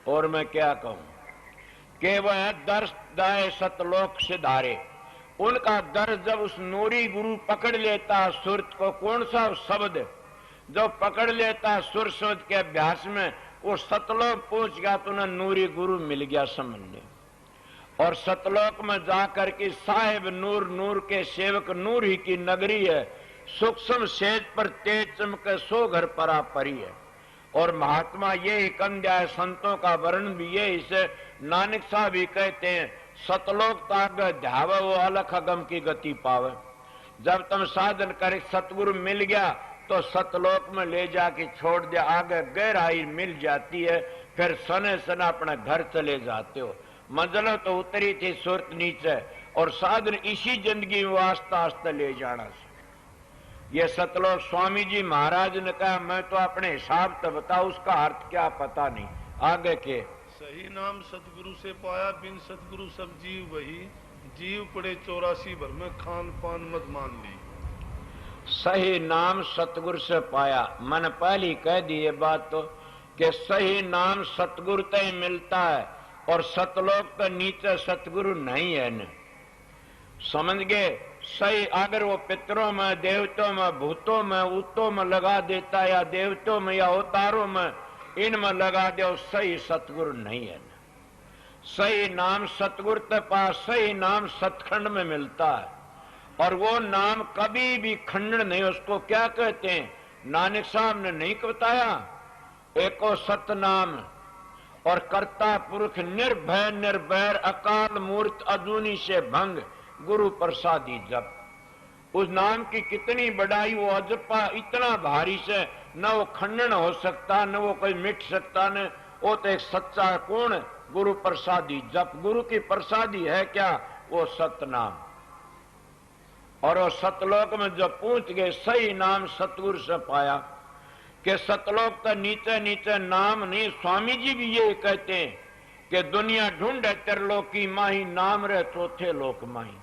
और मैं क्या कहूं कि वह दर्श दाए सतलोक सिधारे, उनका दर्श जब उस नूरी गुरु पकड़ लेता सुरत को, कौन सा शब्द जो पकड़ लेता सुर शब्द के अभ्यास में, वो सतलोक पहुंच गया तो उन्हें नूरी गुरु मिल गया समझ ले। और सतलोक में जाकर के साहिब नूर, नूर के सेवक, नूर ही की नगरी है, सूक्ष्म सेज पर तेज चमके सो घर परा परी है। और महात्मा ये ही कंध्या है, संतों का वर्णन भी ये, इसे नानक साहब भी कहते हैं, सतलोक ताग ध्यावे वो अलख अगम की गति पावे। जब तुम साधन कर सतगुरु मिल गया तो सतलोक में ले जाके छोड़ दिया, आगे गहराई मिल जाती है, फिर सने सने अपने घर चले जाते हो। मंजिलों तो उतरी थी सुरत नीचे, और साधन इसी जिंदगी में आस्ता आस्ता ले जाना। ये सतलोक स्वामी जी महाराज ने कहा, मैं तो अपने हिसाब से बताऊं, उसका अर्थ क्या पता नहीं। आगे के सही नाम सतगुरु से पाया, बिन सतगुरु सब जीव वही, जीव पड़े 84 भर में, खान पान मत मान ली। सही नाम सतगुरु से पाया, मैंने पहली कह दी ये बात तो, कि सही नाम सतगुरु तय मिलता है, और सतलोक तो नीचे सतगुरु नहीं है न, समझ गए। सही अगर वो पितरों में, देवतों में, भूतों में, उत्तों में लगा देता, या देवतों में या अवतारों में, इनमें लगा दे, सही सतगुरु नहीं है न। सही नाम सतगुरु के पास, सही नाम सतखंड में मिलता है, और वो नाम कभी भी खंडन नहीं। उसको क्या कहते हैं, नानक साहब ने नहीं बताया, एको सतनाम और कर्ता पुरुष निर्भय निर्भैर अकाल मूर्त अजूनी से भंग गुरु प्रसादी जप। उस नाम की कितनी बड़ाई, वो अजपा इतना भारी से न वो खंडन हो सकता, न वो कोई मिट सकता, न वो तो एक सच्चा कौन गुरु प्रसादी जप। गुरु की प्रसादी है क्या, वो सतनाम। और वो सतलोक में जब पूछ गए, सही नाम सतगुरु से पाया, कि सतलोक तो नीचे नीचे नाम नहीं। स्वामी जी भी ये कहते हैं कि दुनिया ढूंढे त्रिलोकी माही, नाम रे चौथे लोक माही।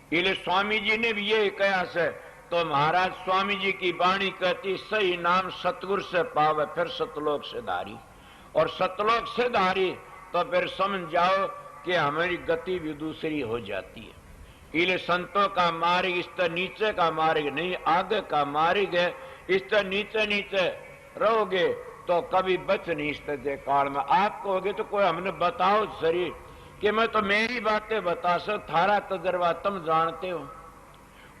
इसलिए स्वामी जी ने भी ये कहा से, तो महाराज स्वामी जी की वाणी कहती, सही नाम सतगुरु से पावे, फिर सतलोक से धारी। और सतलोक से धारी तो फिर समझ जाओ कि हमारी गति भी दूसरी हो जाती है। इसलिए संतों का मार्ग इस तरह नीचे का मार्ग नहीं, आगे का मार्ग है। इस तरह नीचे नीचे रहोगे तो कभी बच नहीं सकते काल में। आप कहोगे तो कोई हमने बताओ शरीर, कि मैं तो मेरी बातें बता सकता, थारा तजर्बा तुम जानते हो।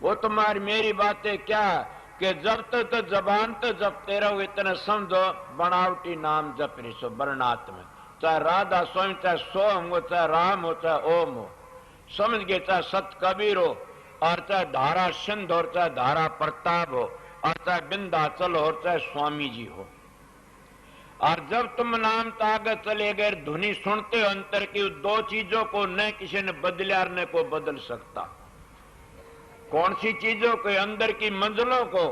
वो तुम्हारी मेरी बातें क्या, कि जब तक तो जबान तो जपते रहो, इतना समझो बनावटी नाम जप रही सो वर्णात्म, चाहे राधा स्वामी, चाहे सोम हो, चाहे राम हो, चाहे ओम हो, समझ गए, चाहे सत कबीर हो, और चाहे धारा सिंध हो, चाहे धारा प्रताप हो, और चाहे विंध्याचल हो, और चाहे स्वामी जी हो। और जब तुम नाम आगे चले गए, धुनी सुनते हो अंतर की, दो चीजों को न किसी ने बदलियारने को बदल सकता। कौन सी चीजों को, अंदर की मंजिलों को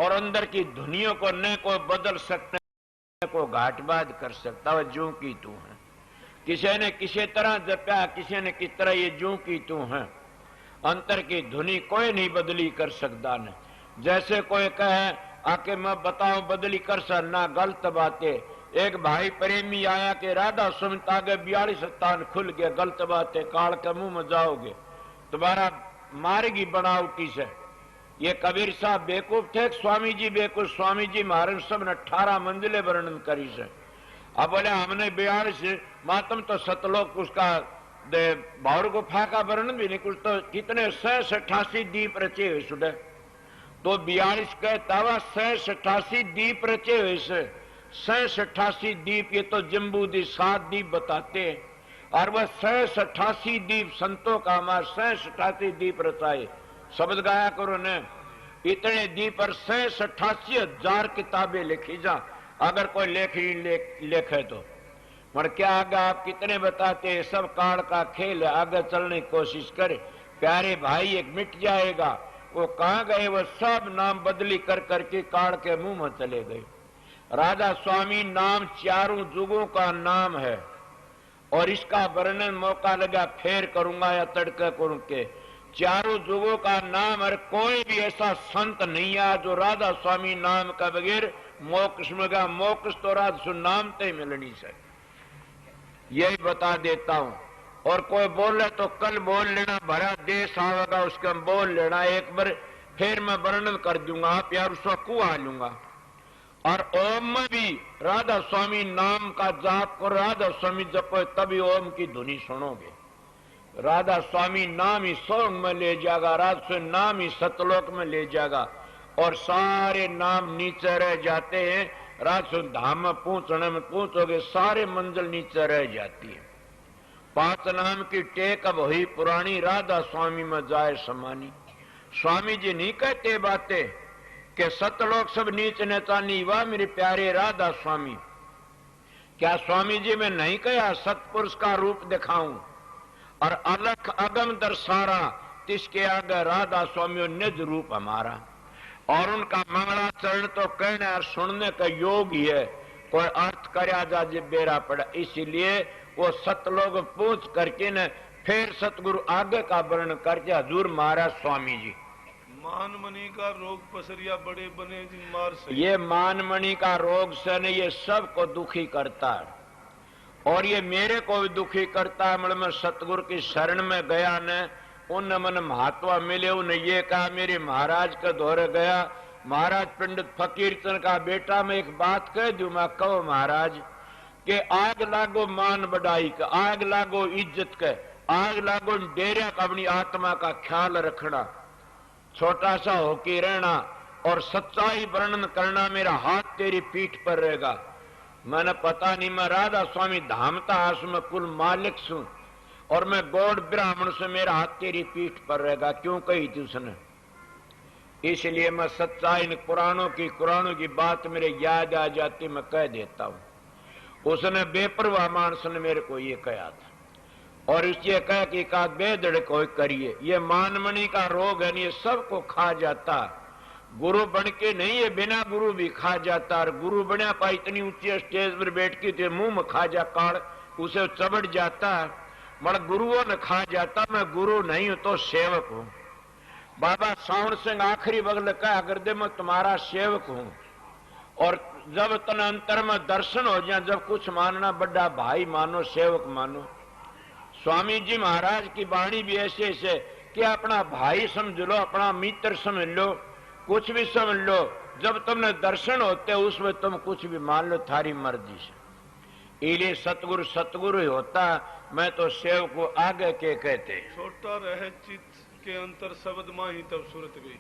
और अंदर की धुनियों को न को बदल सकते को घाटबाज कर सकता। वह जू की तू है, किसी ने किसी तरह जपया, किसी ने किस तरह, ये जू की तू है। अंतर की धुनी कोई नहीं बदली कर सकता न। जैसे कोई कहे आके मैं बताऊं बदली कर सकना, गलत बातें। एक भाई प्रेमी आया कि राधा सुमित आगे 42 स्थान खुल गए, गलत बातें, काल के मुंह में जाओगे, तुम्हारा मारेगी बनावटी से। ये कबीर साहब बेवकूफ थे, स्वामी जी बेवकूफ। स्वामी जी महाराज सब ने 18 मंजिलें वर्णन करी से। अब बोले हमने 42 मातम तो सतलोक उसका भावर गुफा का वर्णन भी नहीं, कुछ तो कितने 688 दीप रचे हुए सुडे, तो 42 कहता हुआ 688 दीप रचे हुए से। 688 दीप, ये तो जम्बू दी 7 दीप बताते हैं, और वह 688 दीप संतों का हमारा 688 दीप रचाए। शब्द गाया करो ने, इतने दीप पर 688,000 किताबें लिखी जा, अगर कोई लेखे तो। पर क्या आगे आप कितने बताते हैं, सब काल का खेल है, आगे चलने की कोशिश करे। प्यारे भाई एक मिट जाएगा, वो कहां गए, वो सब नाम बदली कर करके काल के मुंह में चले गए। राधा स्वामी नाम चारों जुगों का नाम है, और इसका वर्णन मौका लगा फेर करूंगा या तड़के करूं के। चारों जुगों का नाम, और कोई भी ऐसा संत नहीं है जो राधा स्वामी नाम का बगैर मोक्ष में गया। मोक्ष तो राधा नाम ते मिलनी से, यही बता देता हूं। और कोई बोले तो कल बोल लेना, भरा देश आवेगा उसका बोल लेना, एक बार फिर मैं वर्णन कर दूंगा, आप यार उसका कुआ लूंगा। और ओम में भी राधा स्वामी नाम का जाप करो, राधा स्वामी जपो, तभी ओम की धुनी सुनोगे। राधा स्वामी नाम ही सोंग में ले जाएगा, राधा स्वामी नाम ही सतलोक में ले जाएगा, और सारे नाम नीचे रह जाते हैं। राधा स्वामी धाम में पहुंचने में पहुंचोगे, सारे मंजिल नीचे रह जाती है। 5 नाम की टेक अब हुई पुरानी, राधा स्वामी में जाए समानी। स्वामी जी नहीं कहते बातें कि सतलोक सब नीच नेतानी, वाह मेरे प्यारे राधा स्वामी। क्या स्वामी जी में नहीं कहा सतपुरुष का रूप दिखाऊं और अलख अगम दर्शारा, तिसके आगे राधा स्वामी निज रूप हमारा। और उनका मंगलाचरण तो कहने और सुनने का योग ही है, कोई अर्थ करया जा जे बेरा पड़ा। इसीलिए वो सतलोग पूछ करके न फिर सतगुरु आगे का वर्णन करके हजूर महाराज स्वामी जी मानमणि का रोग पसरिया बड़े बने जिन मार से। ये मानमणि का रोग से न ये सबको दुखी करता है और ये मेरे को भी दुखी करता है। मतलब मैं सतगुरु की शरण में गया न, उन मन महात्मा मिले, उन्हें ये कहा मेरे महाराज के दौरे गया, महाराज पंडित फकीर चंद का बेटा, मैं एक बात कह दूं, मैं कहो महाराज के आग लागो मान बढ़ाई के, आग लागो इज्जत के, आग लागो डेरा का अपनी आत्मा का ख्याल रखना, छोटा सा होके रहना और सच्चाई वर्णन करना, मेरा हाथ तेरी पीठ पर रहेगा। मैंने पता नहीं, मैं राधा स्वामी धामता आस में कुल मालिक सू और मैं गौड़ ब्राह्मण से, मेरा हाथ तेरी पीठ पर रहेगा। क्यों कही थी उसने? इसलिए मैं सच्चाई कुरानों की बात मेरे याद आ जाती, मैं कह देता हूं। उसने बेपरवाह मानस ने मेरे को ये कहा था और इसलिए कह कि का बेदड़ कोई करिए। ये मानमणि का रोग है, ये सबको खा जाता, गुरु बन के नहीं, ये बिना गुरु भी खा जाता। और गुरु बना पा इतनी ऊंची स्टेज पर बैठ के मुंह में खा जा काड़, उसे चबड़ जाता, मगर गुरुओं ने खा जाता। मैं गुरु नहीं हूं तो सेवक हूं। बाबा सावण सिंह आखिरी बगल कहा, अगर मैं तुम्हारा सेवक हूं और जब तन अंतर में दर्शन हो जाए, जब कुछ मानना बड़ा भाई मानो, सेवक मानो। स्वामी जी महाराज की वाणी भी ऐसे ऐसे कि अपना भाई समझ लो, अपना मित्र समझ लो, कुछ भी समझ लो, जब तुमने दर्शन होते उसमें तुम कुछ भी मान लो, थारी मर्जी से। इसलिए सतगुरु सतगुरु ही होता, मैं तो सेवक को आगे के कहते। छोटा रह चित के अंतर शब्द माही तब सूरत गई।